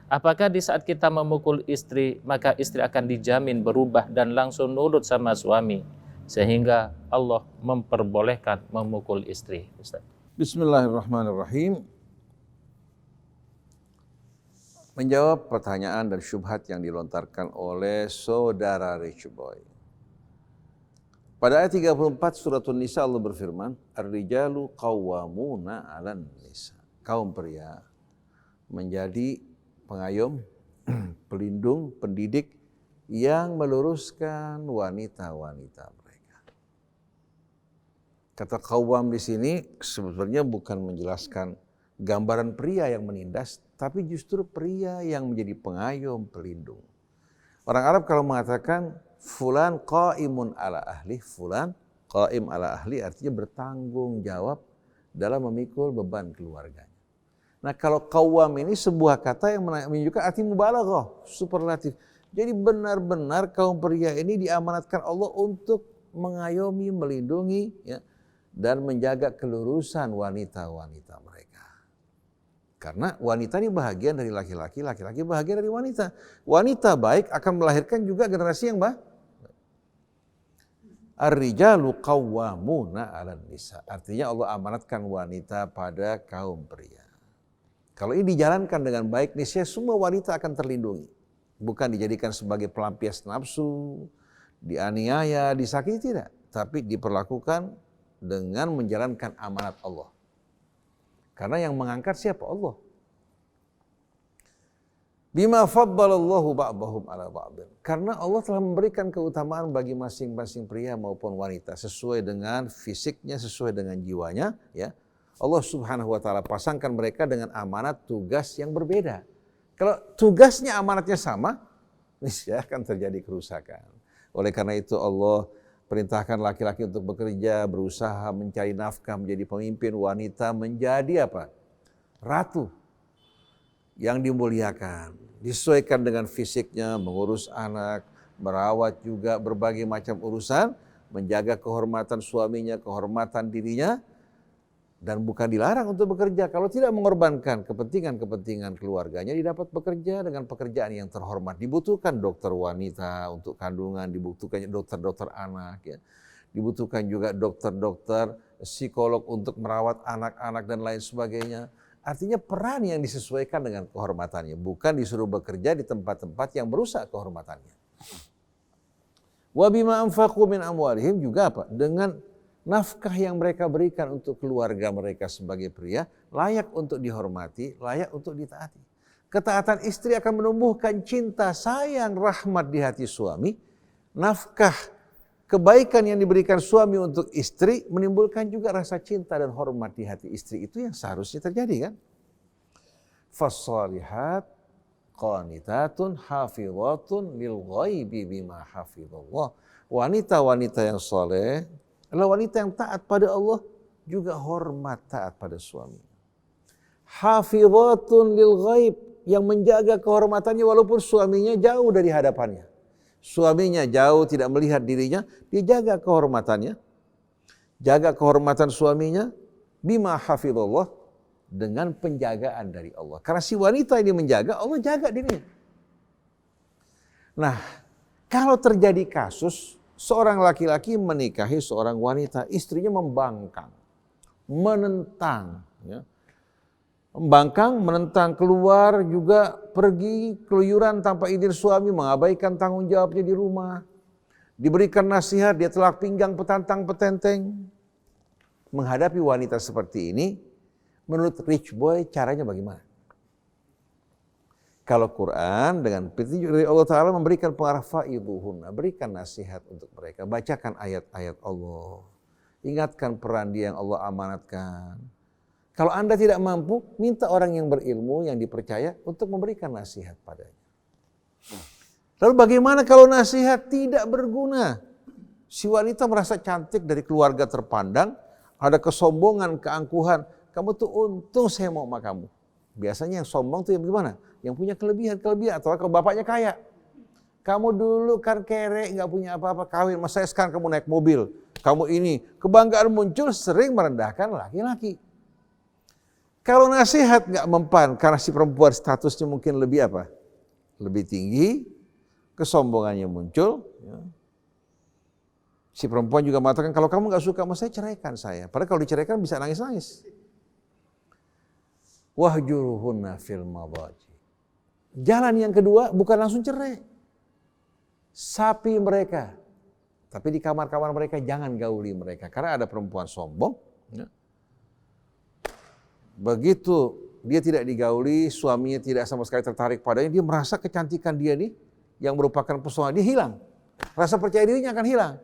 Apakah di saat kita memukul istri, maka istri akan dijamin berubah dan langsung nurut sama suami, sehingga Allah memperbolehkan memukul istri? Ustaz. Bismillahirrahmanirrahim. Menjawab pertanyaan dan syubhat yang dilontarkan oleh saudara Rich Boy. Pada ayat 34 surat An-Nisa Allah berfirman, Ar-rijalu qawwamuna 'alan nisa. Kaum pria menjadi pengayom, pelindung, pendidik yang meluruskan wanita-wanita mereka. Kata qawwam di sini sebetulnya bukan menjelaskan gambaran pria yang menindas, tapi justru pria yang menjadi pengayom, pelindung. Orang Arab kalau mengatakan fulan qaimun ala ahli, fulan qaim ala ahli artinya bertanggung jawab dalam memikul beban keluarganya. Nah, kalau qawwam ini sebuah kata yang menunjukkan arti mubalaghah, superlatif. Jadi benar-benar kaum pria ini diamanatkan Allah untuk mengayomi, melindungi ya, dan menjaga kelurusan wanita-wanita mereka. Karena wanita ini bahagian dari laki-laki, laki-laki bahagian dari wanita. Wanita baik akan melahirkan juga generasi yang baik. Ar-rijalu qawwamuna 'alan nisa. Artinya Allah amanatkan wanita pada kaum pria. Kalau ini dijalankan dengan baik, niscaya semua wanita akan terlindungi. Bukan dijadikan sebagai pelampias nafsu, dianiaya, disakiti, tidak. Tapi diperlakukan dengan menjalankan amanat Allah. Karena yang mengangkat siapa? Allah. Bima faddalallahu ba'dahum ala ba'din. Karena Allah telah memberikan keutamaan bagi masing-masing pria maupun wanita sesuai dengan fisiknya, sesuai dengan jiwanya, ya. Allah Subhanahu wa taala pasangkan mereka dengan amanat tugas yang berbeda. Kalau tugasnya amanatnya sama, niscaya akan terjadi kerusakan. Oleh karena itu Allah perintahkan laki-laki untuk bekerja, berusaha mencari nafkah, menjadi pemimpin, wanita menjadi apa? Ratu yang dimuliakan. Disesuaikan dengan fisiknya, mengurus anak, merawat juga berbagai macam urusan, menjaga kehormatan suaminya, kehormatan dirinya, dan bukan dilarang untuk bekerja. Kalau tidak mengorbankan kepentingan-kepentingan keluarganya, didapat bekerja dengan pekerjaan yang terhormat. Dibutuhkan dokter wanita untuk kandungan, dibutuhkan dokter-dokter anak, ya. Dibutuhkan juga dokter-dokter psikolog untuk merawat anak-anak dan lain sebagainya. Artinya peran yang disesuaikan dengan kehormatannya, bukan disuruh bekerja di tempat-tempat yang merusak kehormatannya. Wa bima anfaqu min amwalihim juga apa? Dengan nafkah yang mereka berikan untuk keluarga mereka sebagai pria, layak untuk dihormati, layak untuk ditaati. Ketaatan istri akan menumbuhkan cinta, sayang, rahmat di hati suami. Nafkah, kebaikan yang diberikan suami untuk istri menimbulkan juga rasa cinta dan hormat di hati istri. Itu yang seharusnya terjadi kan? Fassalihat qanitatun hafizatun lil ghaibi bima hafizallah. Wanita-wanita yang soleh adalah wanita yang taat pada Allah, juga hormat taat pada suami. Hafizatun lil ghaib, yang menjaga kehormatannya walaupun suaminya jauh dari hadapannya. Suaminya jauh tidak melihat dirinya, dia jaga kehormatannya. Jaga kehormatan suaminya bima hafizallah, dengan penjagaan dari Allah. Karena si wanita ini menjaga, Allah jaga dirinya. Nah, kalau terjadi kasus seorang laki-laki menikahi seorang wanita, istrinya membangkang, menentang, ya. Membangkang, menentang, keluar juga pergi keluyuran tanpa izin suami, mengabaikan tanggung jawabnya di rumah. Diberikan nasihat, dia telak pinggang, petantang, petenteng. Menghadapi wanita seperti ini, menurut Rich Boy caranya bagaimana? Kalau Quran dengan petunjuk dari Allah Ta'ala memberikan pengarah fa'iduhunna, berikan nasihat untuk mereka, bacakan ayat-ayat Allah, ingatkan peran dia yang Allah amanatkan. Kalau Anda tidak mampu, minta orang yang berilmu, yang dipercaya untuk memberikan nasihat padanya. Lalu bagaimana kalau nasihat tidak berguna? Si wanita merasa cantik dari keluarga terpandang, ada kesombongan, keangkuhan. Kamu tuh untung saya mau sama kamu. Biasanya yang sombong tuh yang gimana? Yang punya kelebihan. Atau kalau bapaknya kaya. Kamu dulu kan kere, gak punya apa-apa, kawin sama saya, sekarang kamu naik mobil. Kamu ini, kebanggaan muncul sering merendahkan laki-laki. Kalau nasihat gak mempan, karena si perempuan statusnya mungkin lebih apa? Lebih tinggi, kesombongannya muncul. Ya. Si perempuan juga mengatakan, kalau kamu gak suka sama saya, ceraikan saya. Padahal kalau diceraikan bisa nangis-nangis. Wahjuruhunna fil madaji. Jalan yang kedua bukan langsung cerai. Sapi mereka. Tapi di kamar-kamar mereka jangan gauli mereka. Karena ada perempuan sombong. Ya. Begitu dia tidak digauli, suaminya tidak sama sekali tertarik padanya, dia merasa kecantikan dia nih, yang merupakan pesona dia hilang. Rasa percaya dirinya akan hilang.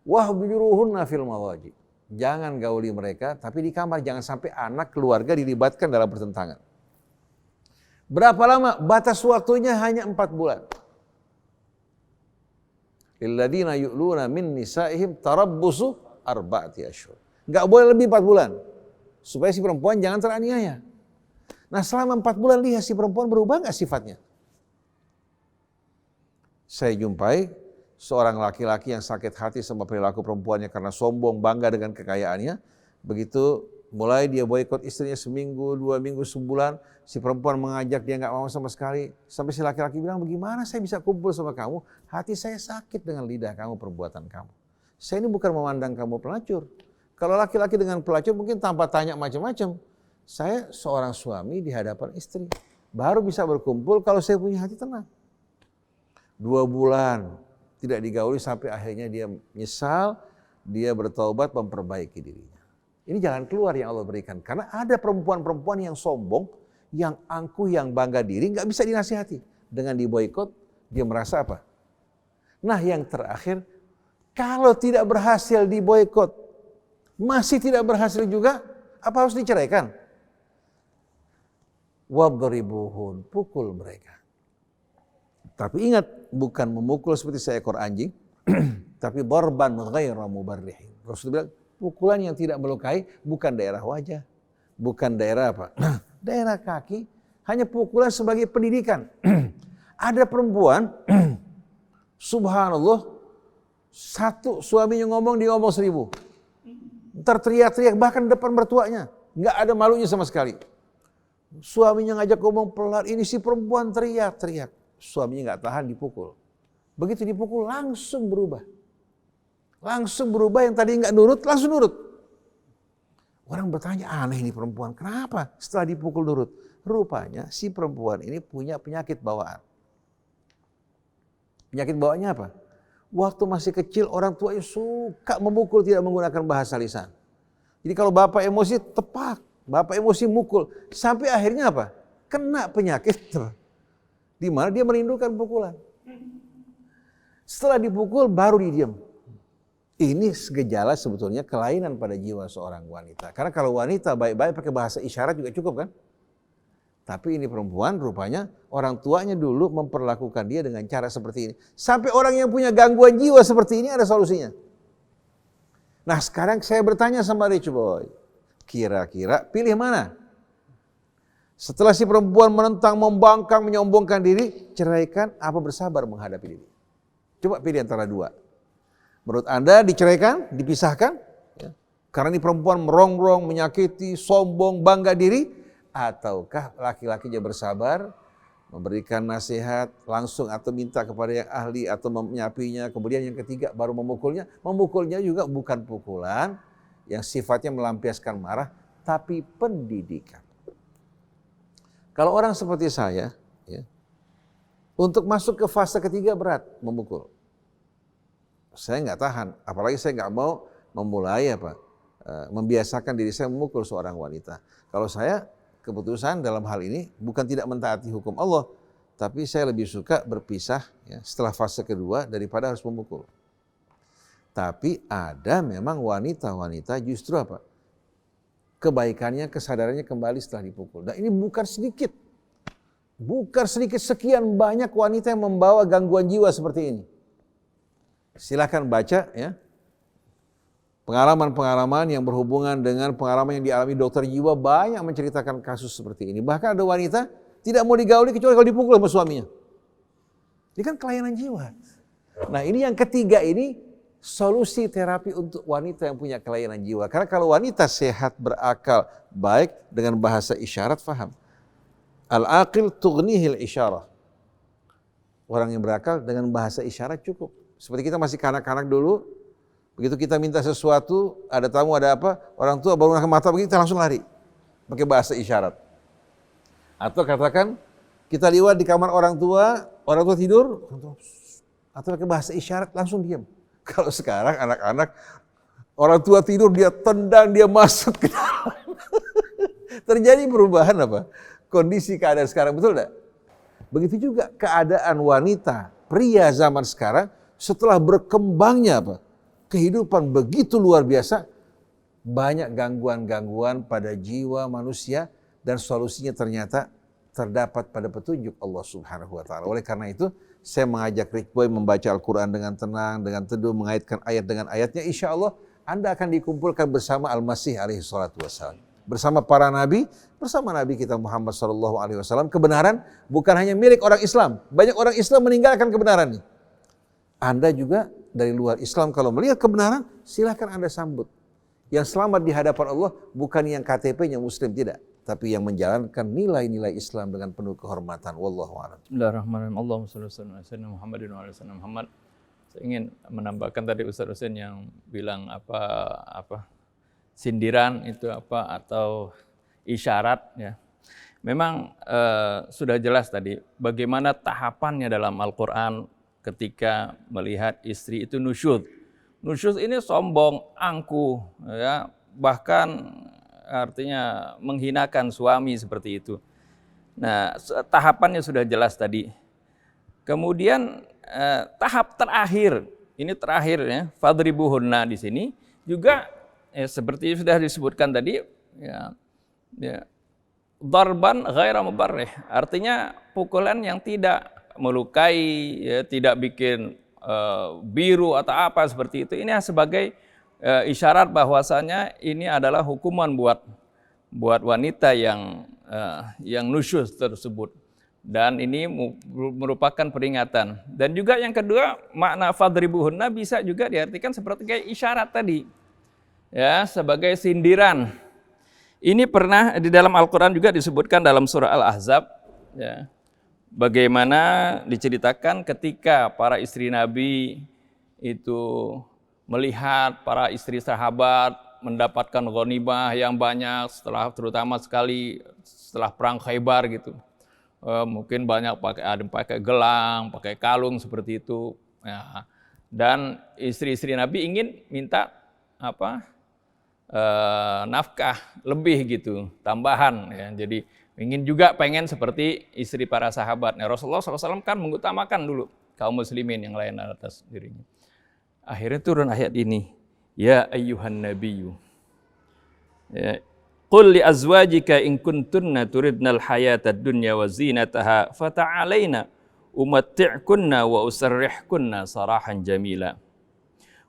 Wahjuruhunna fil madaji. Jangan gauli mereka, tapi di kamar jangan sampai anak keluarga dilibatkan dalam pertentangan. Berapa lama? Batas waktunya hanya 4 bulan. Lilladzina yu'luna min nisaihim tarabbusu arba'ati asyhur. Enggak boleh lebih 4 bulan. Supaya si perempuan jangan teraniaya. Nah, selama 4 bulan lihat si perempuan berubah enggak sifatnya. Saya jumpai seorang laki-laki yang sakit hati sama perilaku perempuannya karena sombong, bangga dengan kekayaannya. Begitu mulai dia boikot istrinya seminggu, 2 minggu, sebulan, si perempuan mengajak dia nggak mau sama sekali. Sampai si laki-laki bilang, bagaimana saya bisa kumpul sama kamu? Hati saya sakit dengan lidah kamu, perbuatan kamu. Saya ini bukan memandang kamu pelacur. Kalau laki-laki dengan pelacur mungkin tanpa tanya macam-macam. Saya seorang suami di hadapan istri. Baru bisa berkumpul kalau saya punya hati tenang. 2 bulan. Tidak digauli sampai akhirnya dia menyesal, dia bertaubat, memperbaiki dirinya. Ini jalan keluar yang Allah berikan. Karena ada perempuan-perempuan yang sombong, yang angkuh, yang bangga diri, nggak bisa dinasihati. Dengan diboikot, dia merasa apa? Nah yang terakhir, kalau tidak berhasil diboikot, masih tidak berhasil juga, apa harus diceraikan? Wadribuhun, pukul mereka. Tapi ingat, bukan memukul seperti seekor anjing, tapi darban ghaira mubarrihin. Rasul bilang, pukulan yang tidak melukai, bukan daerah wajah, bukan daerah apa? Daerah kaki, hanya pukulan sebagai pendidikan. Ada perempuan, subhanallah, satu suaminya ngomong, dia ngomong 1000. Ntar teriak-teriak, bahkan depan mertuanya, nggak ada malunya sama sekali. Suaminya ngajak ngomong pelan, ini si perempuan teriak-teriak. Suaminya nggak tahan, dipukul. Begitu dipukul langsung berubah. Langsung berubah, yang tadi nggak nurut, langsung nurut. Orang bertanya, aneh ini perempuan, kenapa setelah dipukul nurut? Rupanya si perempuan ini punya penyakit bawaan. Penyakit bawaannya apa? Waktu masih kecil orang tuanya suka memukul, tidak menggunakan bahasa lisan. Jadi kalau bapak emosi tepak, bapak emosi mukul. Sampai akhirnya apa? Kena penyakit. Di mana dia merindukan pukulan. Setelah dipukul baru didiam. Ini gejala sebetulnya kelainan pada jiwa seorang wanita. Karena kalau wanita baik-baik pakai bahasa isyarat juga cukup kan? Tapi ini perempuan rupanya orang tuanya dulu memperlakukan dia dengan cara seperti ini. Sampai orang yang punya gangguan jiwa seperti ini ada solusinya. Nah sekarang saya bertanya sama Rich Boy, kira-kira pilih mana? Setelah si perempuan menentang, membangkang, menyombongkan diri, ceraikan apa bersabar menghadapi diri? Coba pilih antara dua. Menurut Anda diceraikan, dipisahkan? Ya. Karena ini perempuan merongrong, menyakiti, sombong, bangga diri, ataukah laki-lakinya bersabar, memberikan nasihat langsung atau minta kepada yang ahli atau menyapinya, kemudian yang ketiga baru memukulnya. Memukulnya juga bukan pukulan yang sifatnya melampiaskan marah, tapi pendidikan. Kalau orang seperti saya, ya, untuk masuk ke fase ketiga berat memukul. Saya nggak tahan, apalagi saya nggak mau memulai membiasakan diri saya memukul seorang wanita. Kalau saya keputusan dalam hal ini bukan tidak mentaati hukum Allah, tapi saya lebih suka berpisah ya, setelah fase kedua daripada harus memukul. Tapi ada memang wanita-wanita justru kebaikannya, kesadarannya kembali setelah dipukul. Dan ini bukan sedikit. Bukan sedikit, sekian banyak wanita yang membawa gangguan jiwa seperti ini. Silakan baca ya. Pengalaman-pengalaman yang berhubungan dengan pengalaman yang dialami dokter jiwa banyak menceritakan kasus seperti ini. Bahkan ada wanita tidak mau digauli kecuali kalau dipukul sama suaminya. Ini kan kelainan jiwa. Nah ini yang ketiga ini solusi terapi untuk wanita yang punya kelainan jiwa. Karena kalau wanita sehat, berakal, baik dengan bahasa isyarat faham. Al-aqil tughnihil isyarah. Orang yang berakal dengan bahasa isyarat cukup. Seperti kita masih kanak-kanak dulu. Begitu kita minta sesuatu, ada tamu, ada apa, orang tua baru nakal mata begitu, kita langsung lari. Pakai bahasa isyarat. Atau katakan, kita lewat di kamar orang tua tidur, atau pakai bahasa isyarat, langsung diam. Kalau sekarang anak-anak, orang tua tidur, dia tendang, dia masuk ke dalam. Terjadi perubahan kondisi keadaan sekarang, betul tidak? Begitu juga keadaan wanita, pria zaman sekarang, setelah berkembangnya kehidupan begitu luar biasa, banyak gangguan-gangguan pada jiwa manusia dan solusinya ternyata terdapat pada petunjuk Allah Subhanahu wa taala. Oleh karena itu, saya mengajak Rich Boy membaca Al-Qur'an dengan tenang, dengan teduh, mengaitkan ayat dengan ayatnya. Insya Allah Anda akan dikumpulkan bersama Al-Masih alaihi salatu wassalam. Bersama para nabi, bersama Nabi kita Muhammad sallallahu alaihi wasallam. Kebenaran bukan hanya milik orang Islam. Banyak orang Islam meninggalkan kebenaran ini. Anda juga dari luar Islam kalau melihat kebenaran, silahkan Anda sambut. Yang selamat di hadapan Allah bukan yang KTP-nya Muslim, tidak. Tapi yang menjalankan nilai-nilai Islam dengan penuh kehormatan. Wallahu a'lam. Bismillahirrahmanirrahim. Allahumma shalli ala sayyidina Muhammadin wa ala sayyidina Muhammad. Saya ingin menambahkan tadi Ustaz Husain yang bilang sindiran itu atau isyarat ya. Memang sudah jelas tadi bagaimana tahapannya dalam Al-Qur'an ketika melihat istri itu nusyuz. Nusyuz ini sombong, angkuh, ya, bahkan artinya menghinakan suami seperti itu. Nah, tahapannya sudah jelas tadi. Kemudian tahap terakhir, ini terakhir ya, fadribuhunna di sini juga seperti sudah disebutkan tadi, ya, darban ghaira mubarrih, artinya pukulan yang tidak melukai, ya, tidak bikin biru atau apa seperti itu. Ini sebagai isyarat bahwasanya ini adalah hukuman buat wanita yang nusyuz tersebut. Dan ini merupakan peringatan. Dan juga yang kedua, makna fadribuhunna bisa juga diartikan seperti kayak isyarat tadi, ya, sebagai sindiran. Ini pernah di dalam Al-Quran juga disebutkan dalam surah Al-Ahzab, ya. Bagaimana diceritakan ketika para istri Nabi itu melihat para istri sahabat mendapatkan ghanimah yang banyak terutama sekali setelah perang Khaybar gitu. Mungkin banyak pakai gelang, pakai kalung seperti itu. Ya. Dan istri-istri Nabi ingin minta nafkah lebih gitu, tambahan ya. Jadi pengen seperti istri para sahabat. Nah, Rasulullah SAW kan mengutamakan dulu kaum muslimin yang lain atas dirinya. Akhirnya turun ayat ini, ya ayyuhan nabiyyu, ya, Qul li azwajika in kuntunna turidnal hayatad dunya wa zinataha fata'alaina umatti'kunna wa usarrihkunna sarahan jamila.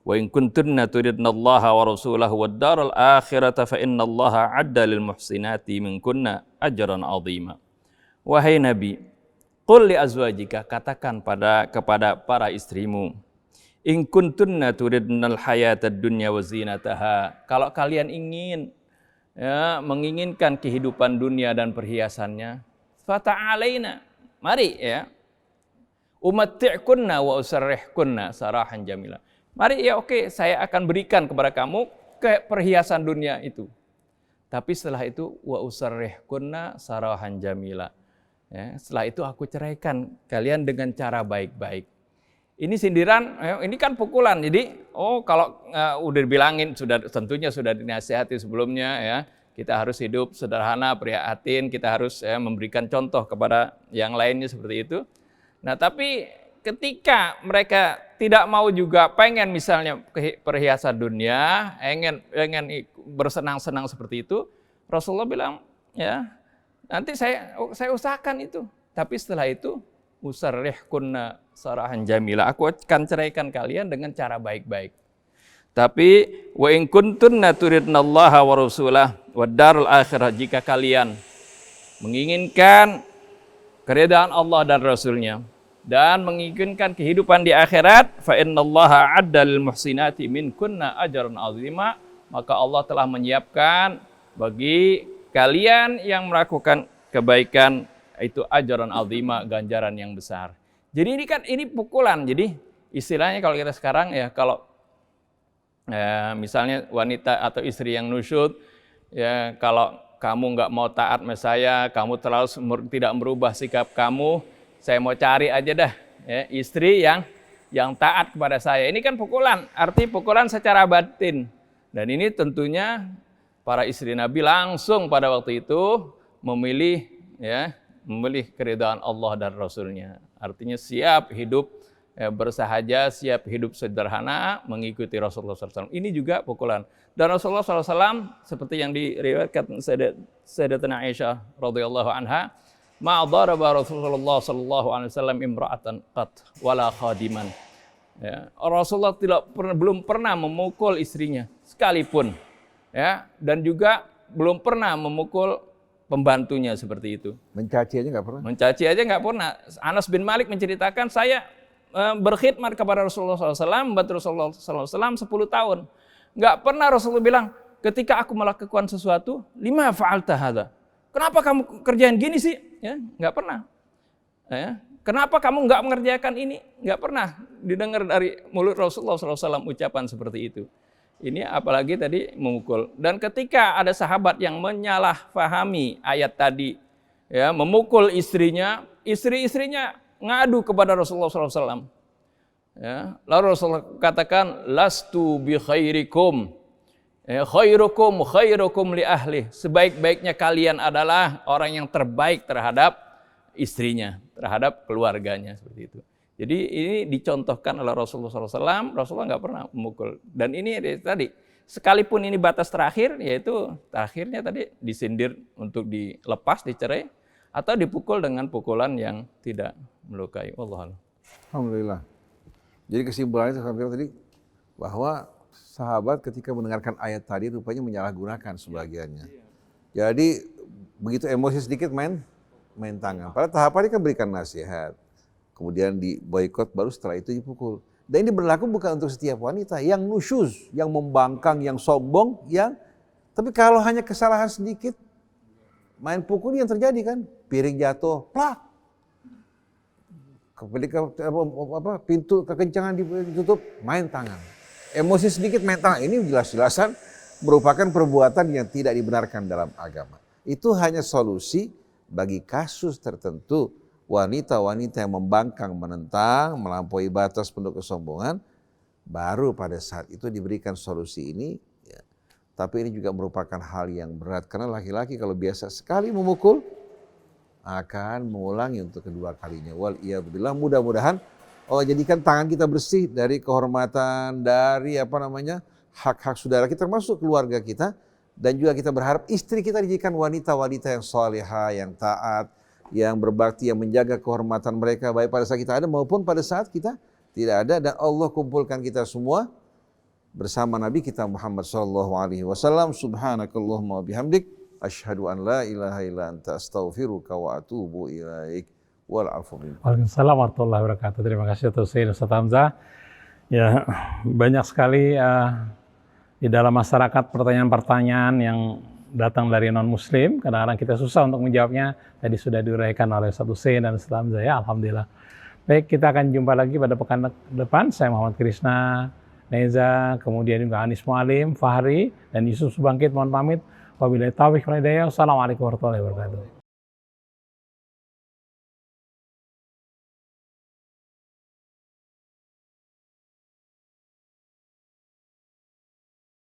Wa in kuntunna turidnallaha wa rasulahu wad daral akhirata fa innallaha 'adda lil muhsinati minkunna ajran 'azima. Wahai Nabi, qul li azwajika, katakan kepada para istrimu, in kuntunna turidnal hayatad dunya wa zinataha, kalau kalian ingin menginginkan kehidupan dunia dan perhiasannya, fata'alaina, mari ya, umatti'kunna wa usarrihkunna sarahan jamila. Mari ya, oke, saya akan berikan kepada kamu perhiasan dunia itu. Tapi setelah itu wa usarrihkunna sarahan jamila. Ya, setelah itu aku ceraikan kalian dengan cara baik-baik. Ini sindiran, ini kan pukulan. Jadi, kalau udah dibilangin, tentunya sudah dinasihati sebelumnya ya. Kita harus hidup sederhana, prihatin, kita harus memberikan contoh kepada yang lainnya seperti itu. Nah, tapi ketika mereka tidak mau juga, pengen misalnya perhiasan dunia, pengen bersenang-senang seperti itu, Rasulullah bilang, ya, nanti saya usahakan itu. Tapi setelah itu, usarrihkunna sarahan jamila, aku akan ceraikan kalian dengan cara baik-baik. Tapi wa in kuntunna turidnallaha wa rasulah wad darul akhirah, jika kalian menginginkan keridhaan Allah dan Rasulnya dan menginginkan kehidupan di akhirat, fa innallaha 'adda lil muhsinati minkunna ajran 'azima, maka Allah telah menyiapkan bagi kalian yang melakukan kebaikan itu ajaran azima, ganjaran yang besar. Jadi ini pukulan. Jadi istilahnya kalau kita sekarang ya, kalau misalnya wanita atau istri yang nusyud, ya, kalau kamu nggak mau taat sama saya, kamu terlalu tidak merubah sikap kamu, saya mau cari aja dah ya, istri yang taat kepada saya. Ini kan pukulan, arti pukulan secara batin. Dan ini tentunya para istri Nabi langsung pada waktu itu memilih keridhaan Allah dan Rasulnya. Artinya siap hidup bersahaja, siap hidup sederhana, mengikuti Rasulullah SAW. Ini juga pukulan. Dan Rasulullah SAW seperti yang diriwayatkan Sayyidatina Aisyah radhiyallahu anha, ma daraba Rasulullah SAW imra'atan qat wala khadiman. Ya, Rasulullah belum pernah memukul istrinya sekalipun, ya, dan juga belum pernah memukul pembantunya seperti itu. Mencaci aja nggak pernah? Mencaci aja nggak pernah. Anas bin Malik menceritakan, saya berkhidmat kepada Rasulullah SAW, membantu Rasulullah SAW 10 tahun. Nggak pernah Rasulullah bilang, ketika aku melakukan sesuatu, lima fa'alta hadza. Kenapa kamu kerjain gini sih? Ya, nggak pernah. Ya, kenapa kamu nggak mengerjakan ini? Nggak pernah didengar dari mulut Rasulullah SAW ucapan seperti itu. Ini apalagi tadi memukul. Dan ketika ada sahabat yang menyalahfahami ayat tadi, ya, memukul istrinya, istri-istrinya ngadu kepada Rasulullah SAW. Ya, lalu Rasulullah katakan, lastu bi khairikum, khairukum li ahli. Sebaik-baiknya kalian adalah orang yang terbaik terhadap istrinya, terhadap keluarganya, seperti itu. Jadi ini dicontohkan oleh Rasulullah SAW, Rasulullah nggak pernah memukul. Dan ini tadi, sekalipun ini batas terakhir, yaitu terakhirnya tadi disindir untuk dilepas, dicerai, atau dipukul dengan pukulan yang tidak melukai. Wallahu a'lam. Alhamdulillah. Jadi kesimpulannya tadi bahwa sahabat ketika mendengarkan ayat tadi rupanya menyalahgunakan sebagiannya. Jadi begitu emosi sedikit main tangan. Pada tahapan ini kan berikan nasihat. Kemudian di boikot, baru setelah itu dipukul. Dan ini berlaku bukan untuk setiap wanita yang nusyuz, yang membangkang, yang sombong, tapi kalau hanya kesalahan sedikit, main pukul yang terjadi kan, piring jatuh, plak. Ketika pintu kekencangan ditutup, main tangan. Emosi sedikit main tangan, ini jelas-jelasan merupakan perbuatan yang tidak dibenarkan dalam agama. Itu hanya solusi bagi kasus tertentu. Wanita-wanita yang membangkang, menentang, melampaui batas penuh kesombongan, baru pada saat itu diberikan solusi ini. Ya. Tapi ini juga merupakan hal yang berat, karena laki-laki kalau biasa sekali memukul, akan mengulangi untuk kedua kalinya. Waliyadzubillah, mudah-mudahan Allah jadikan tangan kita bersih dari kehormatan, dari hak-hak saudara kita, termasuk keluarga kita, Dan juga kita berharap istri kita dijadikan wanita-wanita yang salihah, yang taat, yang berbakti, yang menjaga kehormatan mereka baik pada saat kita ada maupun pada saat kita tidak ada. Dan Allah kumpulkan kita semua bersama Nabi kita Muhammad sallallahu alaihi wasallam. Subhanakallahumma bihamdik asyhadu an la ilaha illa anta astaghfiruka wa atubu ilaik. Wal afu minkum. Waalaikumsalam warahmatullahi wabarakatuh. Terima kasih Dr. Sayyid Ustaz Hamzah. Ya, banyak sekali di dalam masyarakat pertanyaan-pertanyaan yang datang dari non-muslim. Kadang-kadang kita susah untuk menjawabnya. Tadi sudah diuraikan oleh Ustaz Hussein dan Ustaz Hamzah, ya, alhamdulillah. Baik, kita akan jumpa lagi pada pekan depan. Saya Muhammad Krishna, Neza, kemudian juga Anis Mualim, Fahri, dan Yusuf Subangkit. Mohon pamit. Wabillahi taufiq wal hidayah. Wassalamualaikum warahmatullahi wabarakatuh.